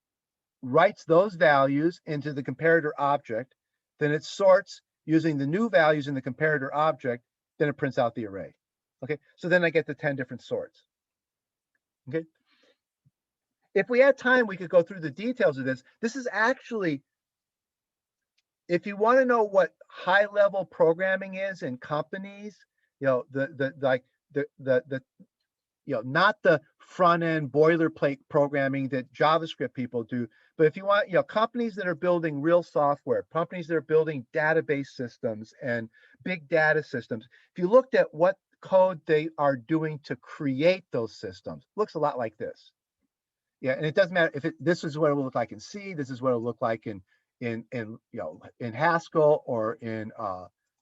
Speaker 1: writes those values into the comparator object. Then it sorts using the new values in the comparator object. Then it prints out the array. Okay, so then I get the 10 different sorts. Okay. If we had time, we could go through the details of this. This is actually, if you want to know what high-level programming is in companies, you know, not the front-end boilerplate programming that JavaScript people do, but if you want, you know, companies that are building real software, companies that are building database systems and big data systems, if you looked at what code they are doing to create those systems, it looks a lot like this. Yeah, and it doesn't matter if this is what it will look like in C, this is what it'll look like in Haskell or in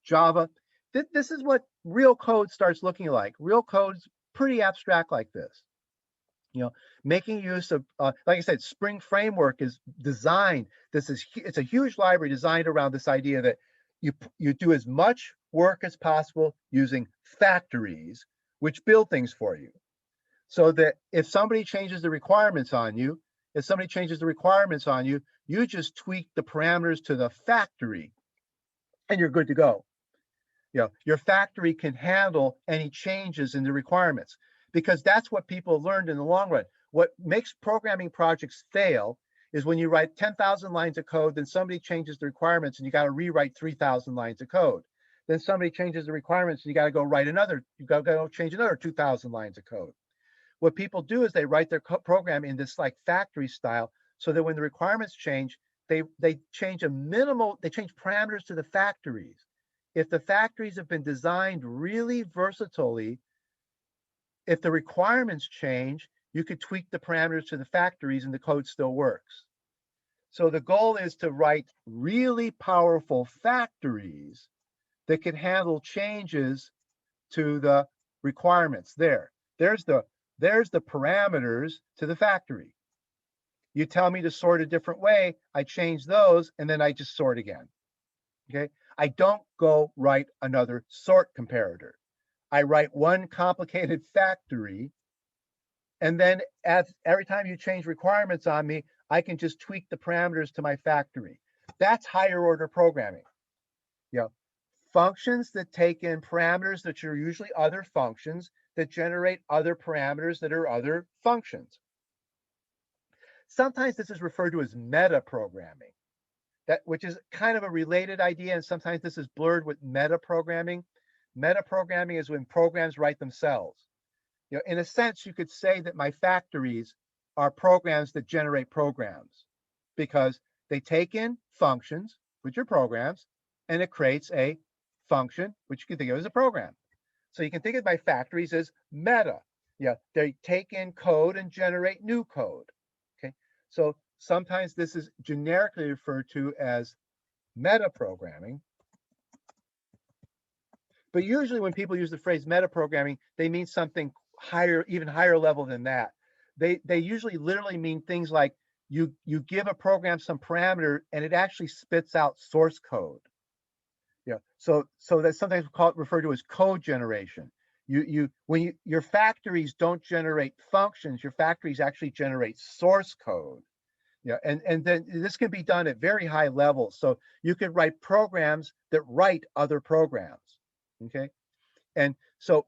Speaker 1: Java. This is what real code starts looking like. Real code's pretty abstract like this. You know, making use of, like I said, Spring Framework is designed. It's a huge library designed around this idea that you do as much work as possible using factories, which build things for you. So that if somebody changes the requirements on you, you just tweak the parameters to the factory and you're good to go. You know, your factory can handle any changes in the requirements, because that's what people learned in the long run. What makes programming projects fail is when you write 10,000 lines of code, then somebody changes the requirements and you got to rewrite 3,000 lines of code. Then somebody changes the requirements and you got to go change another 2,000 lines of code. What people do is they write their program in this like factory style, so that when the requirements change, they change parameters to the factories. If the factories have been designed really versatilely, if the requirements change, you could tweak the parameters to the factories and the code still works. So the goal is to write really powerful factories that can handle changes to the requirements. There's the parameters to the factory. You tell me to sort a different way, I change those, and then I just sort again. Okay, I don't go write another sort comparator. I write one complicated factory, and then every time you change requirements on me, I can just tweak the parameters to my factory. That's higher order programming. You know, functions that take in parameters that are usually other functions that generate other parameters that are other functions. Sometimes this is referred to as meta programming, which is kind of a related idea, and sometimes this is blurred with meta programming. Meta programming is when programs write themselves. You know, in a sense, you could say that my factories are programs that generate programs, because they take in functions, which are programs, and it creates a function, which you can think of as a program. So you can think of my factories as meta. Yeah, they take in code and generate new code. Okay, so sometimes this is generically referred to as metaprogramming. But usually when people use the phrase metaprogramming, they mean something higher, even higher level than that. They usually literally mean things like you give a program some parameter and it actually spits out source code. Yeah. So that's sometimes referred to as code generation. Your factories don't generate functions, your factories actually generate source code. Yeah, and then this can be done at very high levels. So you could write programs that write other programs. Okay. And so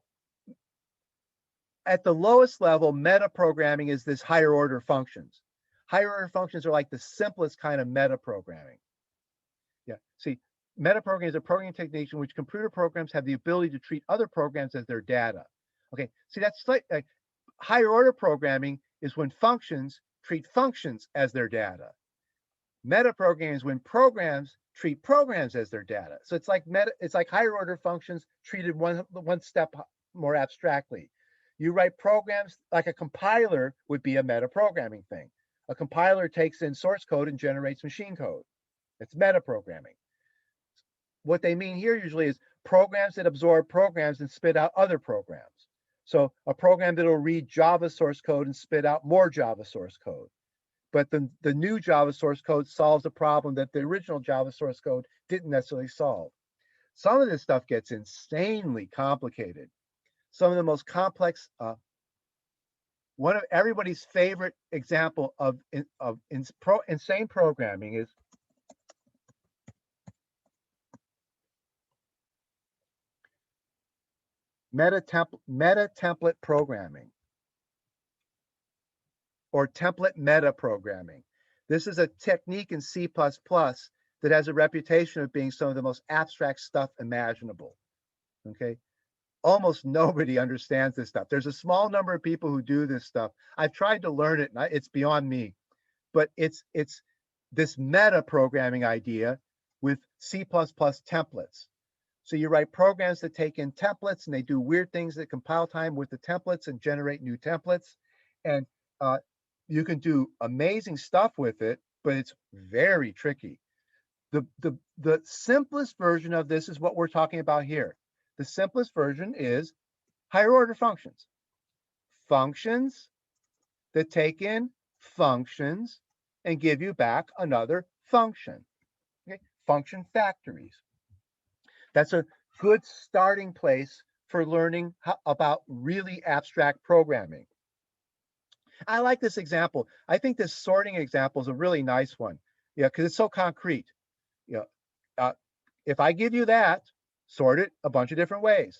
Speaker 1: at the lowest level, metaprogramming is this higher order functions. Higher order functions are like the simplest kind of metaprogramming. Yeah. See, metaprogramming is a programming technique in which computer programs have the ability to treat other programs as their data. Okay. See, that's like higher order programming is when functions treat functions as their data. Metaprogramming is when programs treat programs as their data. So it's like higher order functions treated one step more abstractly. You write programs like a compiler would be a metaprogramming thing. A compiler takes in source code and generates machine code. It's metaprogramming. What they mean here usually is programs that absorb programs and spit out other programs. So a program that'll read Java source code and spit out more Java source code. But the new Java source code solves a problem that the original Java source code didn't necessarily solve. Some of this stuff gets insanely complicated. Some of the most complex, one of everybody's favorite example of insane programming is meta template programming or template meta programming. This is a technique in C++ that has a reputation of being some of the most abstract stuff imaginable. Okay. Almost nobody understands this stuff. There's a small number of people who do this stuff. I've tried to learn it, and it's beyond me. But it's this meta programming idea with C++ templates. So you write programs that take in templates, and they do weird things at compile time with the templates and generate new templates. And you can do amazing stuff with it, but it's very tricky. The simplest version of this is what we're talking about here. The simplest version is higher order functions. Functions that take in functions and give you back another function. Okay? Function factories. That's a good starting place for learning about really abstract programming. I like this example. I think this sorting example is a really nice one. Yeah, because it's so concrete. You know, if I give you that, sort it a bunch of different ways.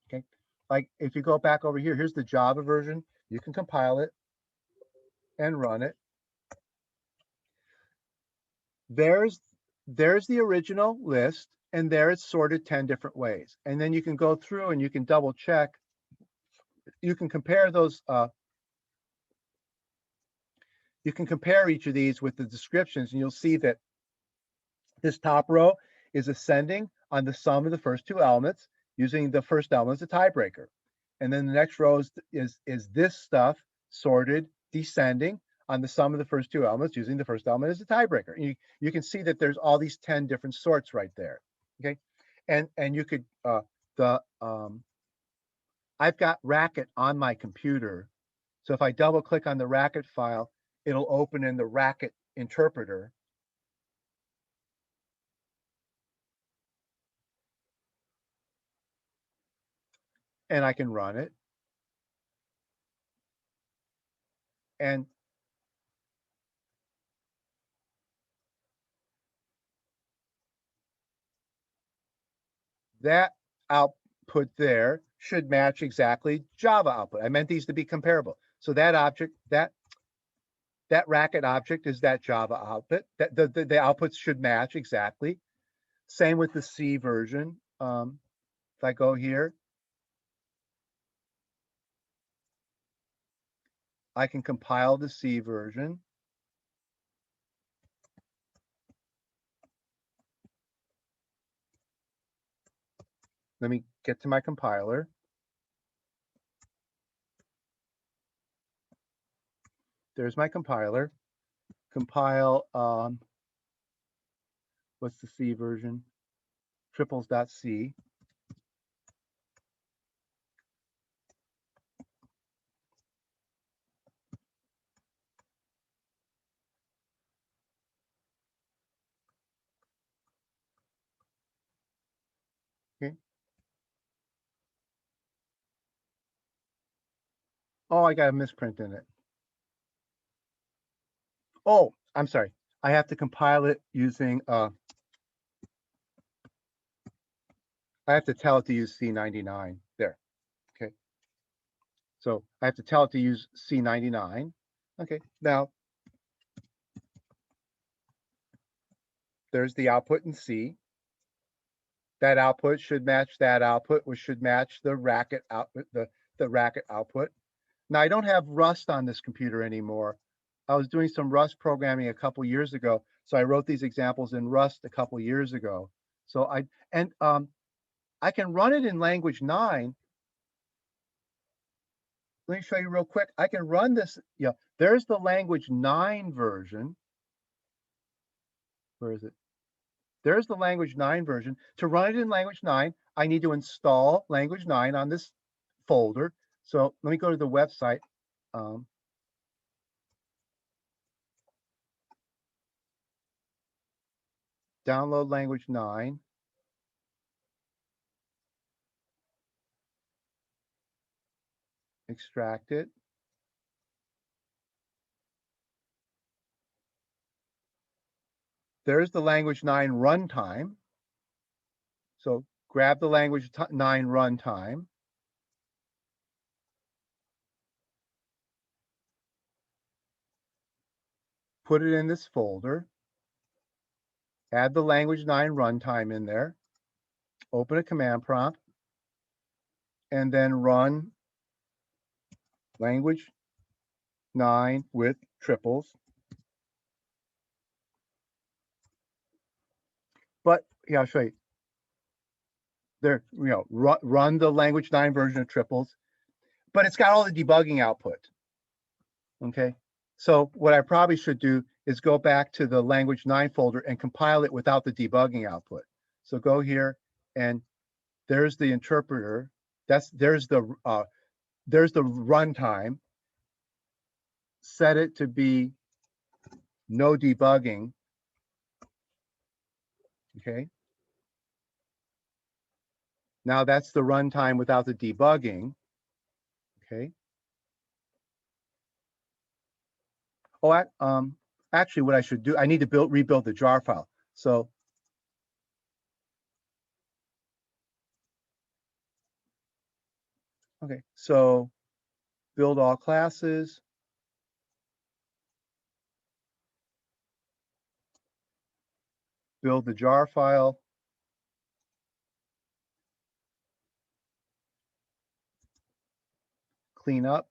Speaker 1: Okay, like if you go back over here, here's the Java version. You can compile it and run it. There's the original list, and there it's sorted 10 different ways. And then you can go through and you can double check. You can compare those. You can compare each of these with the descriptions, and you'll see that this top row is ascending on the sum of the first two elements, using the first element as a tiebreaker. And then the next row is this stuff sorted descending on the sum of the first two elements, using the first element as a tiebreaker. You can see that there's all these 10 different sorts right there. Okay, and you could I've got Racket on my computer, so if I double click on the Racket file, it'll open in the Racket interpreter. And I can run it. And that output there should match exactly Java output. I meant these to be comparable. So that object, that Racket object is that Java output. That the outputs should match exactly. Same with the C version. If I go here, I can compile the C version. Let me get to my compiler. There's my compiler. Compile What's the C version? Triples.c. Okay. Oh, I got a misprint in it. Oh, I'm sorry. I have to compile it using, I have to tell it to use C99. There. Okay. So I have to tell it to use C99. Okay. Now, there's the output in C. That output should match that output, which should match the racket output, the racket output. Now, I don't have Rust on this computer anymore. I was doing some Rust programming a couple years ago, so I wrote these examples in Rust a couple years ago. So I can run it in language 9. Let me show you real quick. I can run this. Yeah, there's the language 9 version. Where is it? There's the language 9 version. To run it in language 9, I need to install language 9 on this folder. So let me go to the website. Download language 9. Extract it. There's the language 9 runtime. So grab the language 9 runtime. Put it in this folder. Add the language 9 runtime in there. Open a command prompt. And then run language 9 with triples. But yeah, I'll show you. There, run the language 9 version of triples, but it's got all the debugging output. Okay. So what I probably should do is go back to the language 9 folder and compile it without the debugging output. So go here, and there's the interpreter. There's the runtime. Set it to be no debugging. Okay. Now that's the runtime without the debugging. Okay. Oh, actually, what I should do, I need to rebuild the jar file. So okay, so build all classes. Build the jar file. Clean up.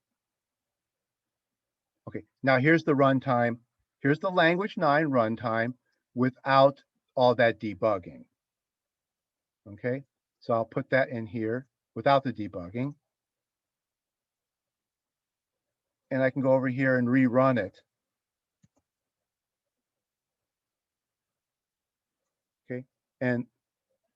Speaker 1: Okay, now here's the runtime. Here's the language 9 runtime without all that debugging. Okay, so I'll put that in here without the debugging. And I can go over here and rerun it. Okay, and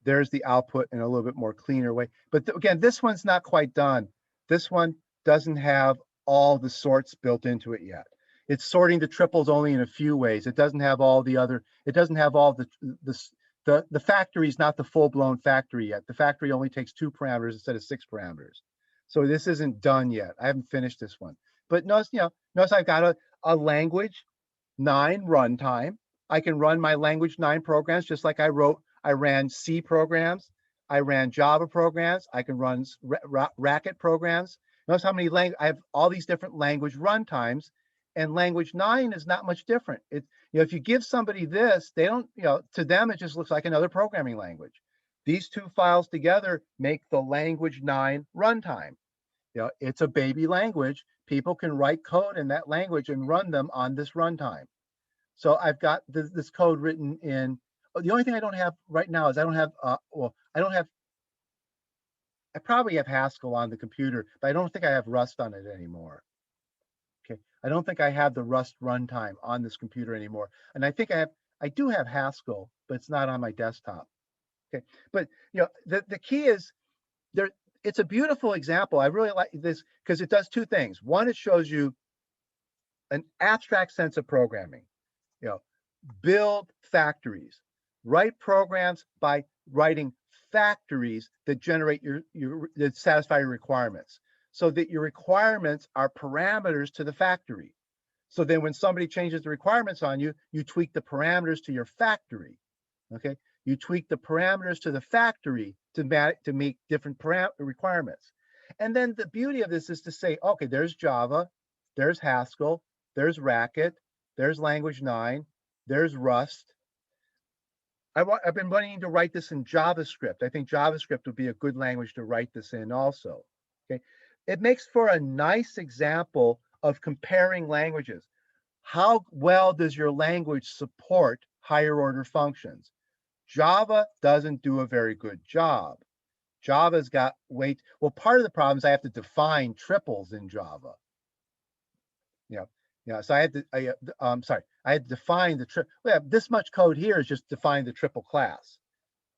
Speaker 1: there's the output in a little bit more cleaner way. But again, this one's not quite done. This one doesn't have all the sorts built into it yet. It's sorting the triples only in a few ways. It doesn't have all the other, it doesn't have all the factory is not the full-blown factory yet. The factory only takes 2 parameters instead of 6 parameters. So this isn't done yet. I haven't finished this one. But notice, notice I've got a language 9 runtime. I can run my language 9 programs just like I ran C programs. I ran Java programs. I can run Racket programs. Notice how many I have all these different language runtimes, and language 9 is not much different. If you give somebody this, they don't, to them, it just looks like another programming language. These 2 files together make the language 9 runtime. It's a baby language. People can write code in that language and run them on this runtime. So I've got this code written in. The only thing I don't have right now is I don't have, I probably have Haskell on the computer, but I don't think I have Rust on it anymore. Okay, I don't think I have the Rust runtime on this computer anymore. And I think I have, I do have Haskell, but it's not on my desktop. Okay, but the key is there. It's a beautiful example. I really like this because it does two things. One, it shows you an abstract sense of programming. You know, build factories, write programs by writing factories that generate that satisfy your requirements, so that your requirements are parameters to the factory. So then when somebody changes the requirements on you, you tweak the parameters to your factory. Okay, you tweak the parameters to the factory to meet different requirements. And then the beauty of this is to say, okay, there's Java, there's Haskell, there's Racket, there's Language 9, there's Rust. I've been wanting to write this in JavaScript. I think JavaScript would be a good language to write this in also. Okay, it makes for a nice example of comparing languages. How well does your language support higher order functions? Java doesn't do a very good job. Java's got well, part of the problem is I have to define triples in Java. You know, so I had to, I had to define the triple. Well, this much code here is just define the triple class.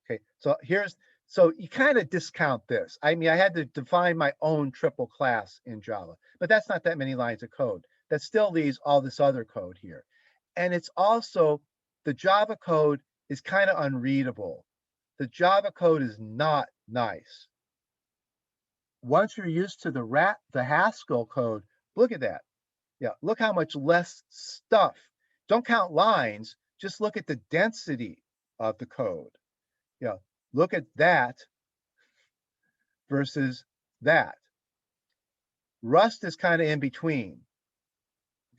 Speaker 1: Okay, so you kind of discount this. I mean, I had to define my own triple class in Java, but that's not that many lines of code. That still leaves all this other code here. And it's also, the Java code is kind of unreadable. The Java code is not nice. Once you're used to the Haskell code, look at that. Yeah, look how much less stuff. Don't count lines, just look at the density of the code. Yeah, look at that versus that. Rust is kind of in between.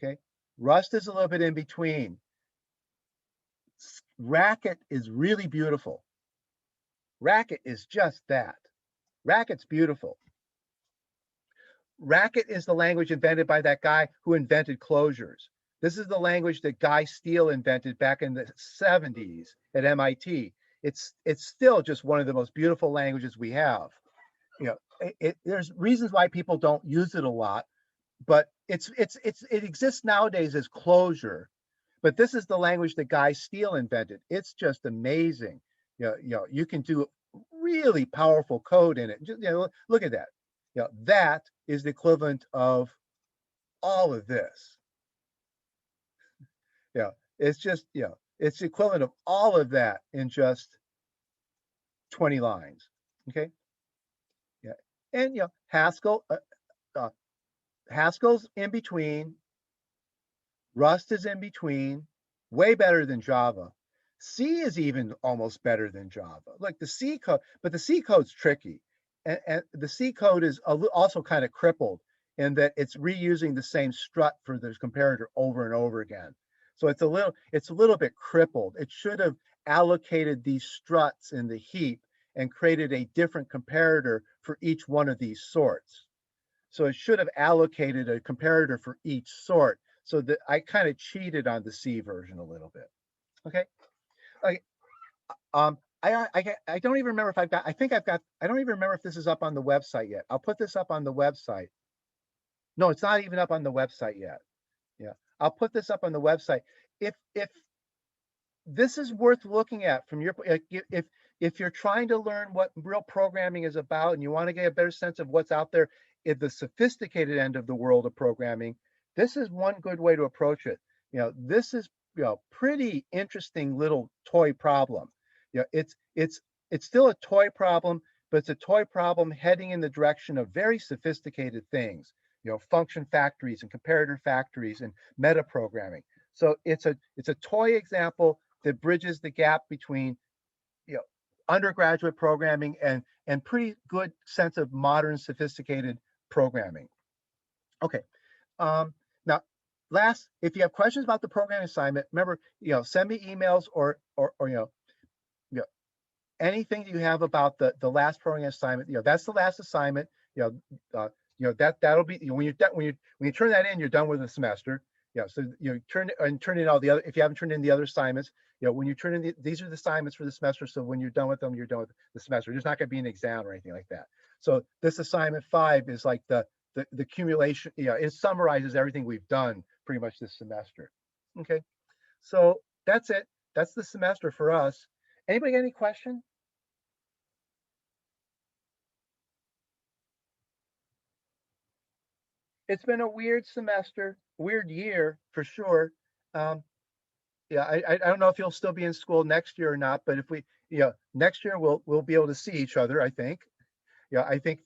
Speaker 1: Okay, Rust is a little bit in between. Racket is really beautiful. Racket is just that. Racket's beautiful. Racket is the language invented by that guy who invented closures. This is the language that Guy Steele invented back in the 70s at MIT. It's still just one of the most beautiful languages we have. There's reasons why people don't use it a lot, but it exists nowadays as closure. But this is the language that Guy Steele invented. It's just amazing. You can do really powerful code in it. Just, look at that. That is the equivalent of all of this. It's just, it's the equivalent of all of that in just 20 lines. Okay. Yeah. And, Haskell's in between. Rust is in between, way better than Java. C is even almost better than Java. Like the C code, but the C code's tricky. And the C code is also kind of crippled in that it's reusing the same strut for the comparator over and over again. So it's a little bit crippled. It should have allocated these struts in the heap and created a different comparator for each one of these sorts. So it should have allocated a comparator for each sort. So that I kind of cheated on the C version a little bit. Okay. Like, I don't even remember if I've got, I think I've got, I don't even remember if this is up on the website yet. I'll put this up on the website. No, it's not even up on the website yet. Yeah. I'll put this up on the website. If this is worth looking at from your, if you're trying to learn what real programming is about and you want to get a better sense of what's out there in the sophisticated end of the world of programming, this is one good way to approach it. This is pretty interesting little toy problem. It's still a toy problem, but it's a toy problem heading in the direction of very sophisticated things. Function factories and comparator factories and meta programming. So it's a toy example that bridges the gap between undergraduate programming and pretty good sense of modern sophisticated programming. Okay. Now, if you have questions about the programming assignment, remember, send me emails or anything that you have about the last programming assignment. That's the last assignment. That'll be when you turn that in, you're done with the semester. So turn in all the other, if you haven't turned in the other assignments, when you turn in these are the assignments for the semester. So when you're done with them, you're done with the semester. There's not going to be an exam or anything like that. So this assignment 5 is like the accumulation. It summarizes everything we've done pretty much this semester. Okay, so that's it. that's the semester for us. Anybody got any question? It's been a weird semester, weird year for sure. Um, yeah, I don't know if you'll still be in school next year or not, but if we, next year we'll be able to see each other, I think. Yeah, I think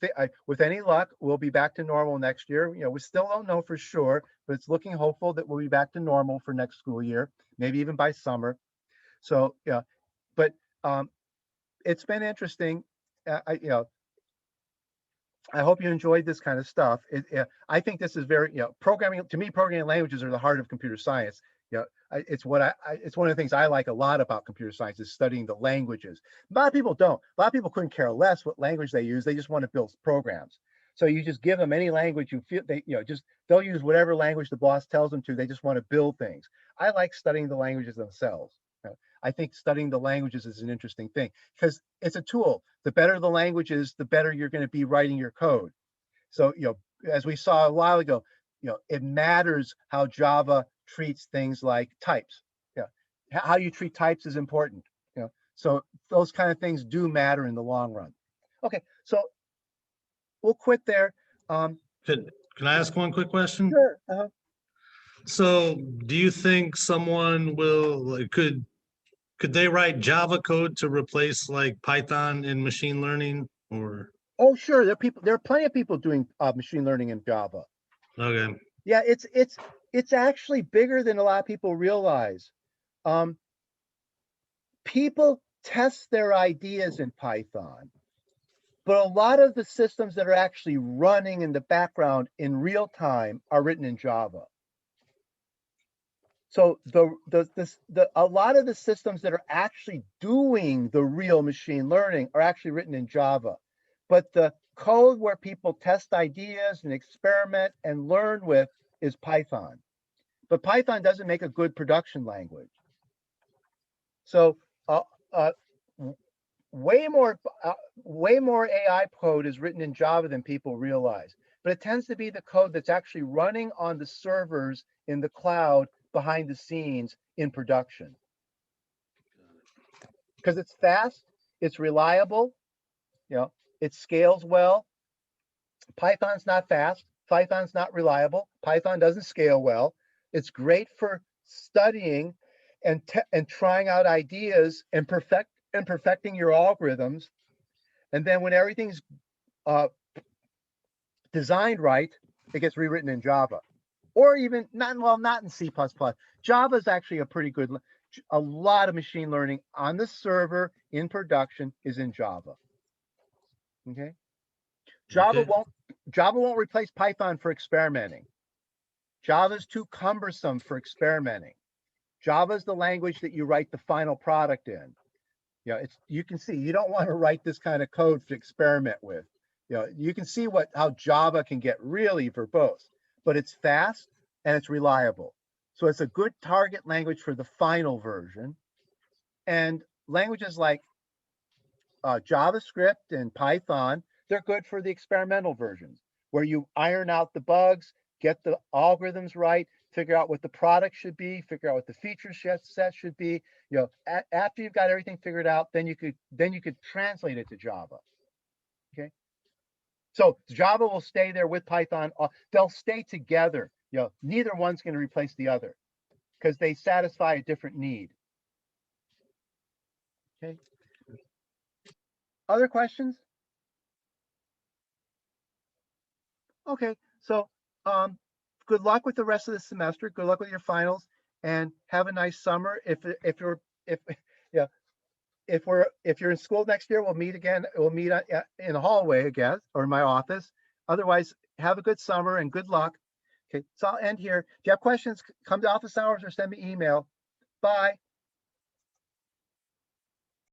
Speaker 1: with any luck, we'll be back to normal next year. We still don't know for sure, but it's looking hopeful that we'll be back to normal for next school year, maybe even by summer. So yeah, but it's been interesting. I hope you enjoyed this kind of stuff. I think this is very, programming, to me, programming languages are the heart of computer science. It's it's one of the things I like a lot about computer science is studying the languages. A lot of people don't. A lot of people couldn't care less what language they use. They just want to build programs. So you just give them any language you feel they'll use whatever language the boss tells them to. They just want to build things. I like studying the languages themselves. I think studying the languages is an interesting thing because it's a tool. The better the languages, the better you're going to be writing your code. So, as we saw a while ago, it matters how Java treats things like types. Yeah. How you treat types is important. So those kind of things do matter in the long run. Okay, so we'll quit there.
Speaker 2: Can I ask one quick question?
Speaker 1: Sure.
Speaker 2: So do you think someone could they write Java code to replace like Python in machine learning or?
Speaker 1: Oh, sure. There are plenty of people doing machine learning in Java.
Speaker 2: Okay.
Speaker 1: Yeah, it's actually bigger than a lot of people realize. People test their ideas in Python, but a lot of the systems that are actually running in the background in real time are written in Java. So a lot of the systems that are actually doing the real machine learning are actually written in Java, but the code where people test ideas and experiment and learn with is Python. But Python doesn't make a good production language. So uh, uh, way more AI code is written in Java than people realize, but it tends to be the code that's actually running on the servers in the cloud behind the scenes in production. Because it's fast, it's reliable, it scales well. Python's not fast, Python's not reliable, Python doesn't scale well. It's great for studying and trying out ideas and perfecting your algorithms. And then when everything's designed right, it gets rewritten in Java, or even not in C++. Java is actually a pretty good. A lot of machine learning on the server in production is in Java. Okay. Java won't replace Python for experimenting. Java is too cumbersome for experimenting. Java is the language that you write the final product in. You can see you don't want to write this kind of code to experiment with. You can see how Java can get really verbose, but it's fast and it's reliable. So it's a good target language for the final version. And languages like JavaScript and Python, they're good for the experimental versions where you iron out the bugs, get the algorithms right, figure out what the product should be, figure out what the feature set should be. After you've got everything figured out, then you could translate it to Java. Okay. So Java will stay there with Python. They'll stay together. Neither one's going to replace the other because they satisfy a different need. Okay. Other questions? Okay. So good luck with the rest of the semester. Good luck with your finals, and have a nice summer. If yeah, if you're in school next year, we'll meet again. We'll meet in the hallway, I guess, or in my office. Otherwise, have a good summer and good luck. Okay, so I'll end here. If you have questions, come to office hours or send me email. Bye.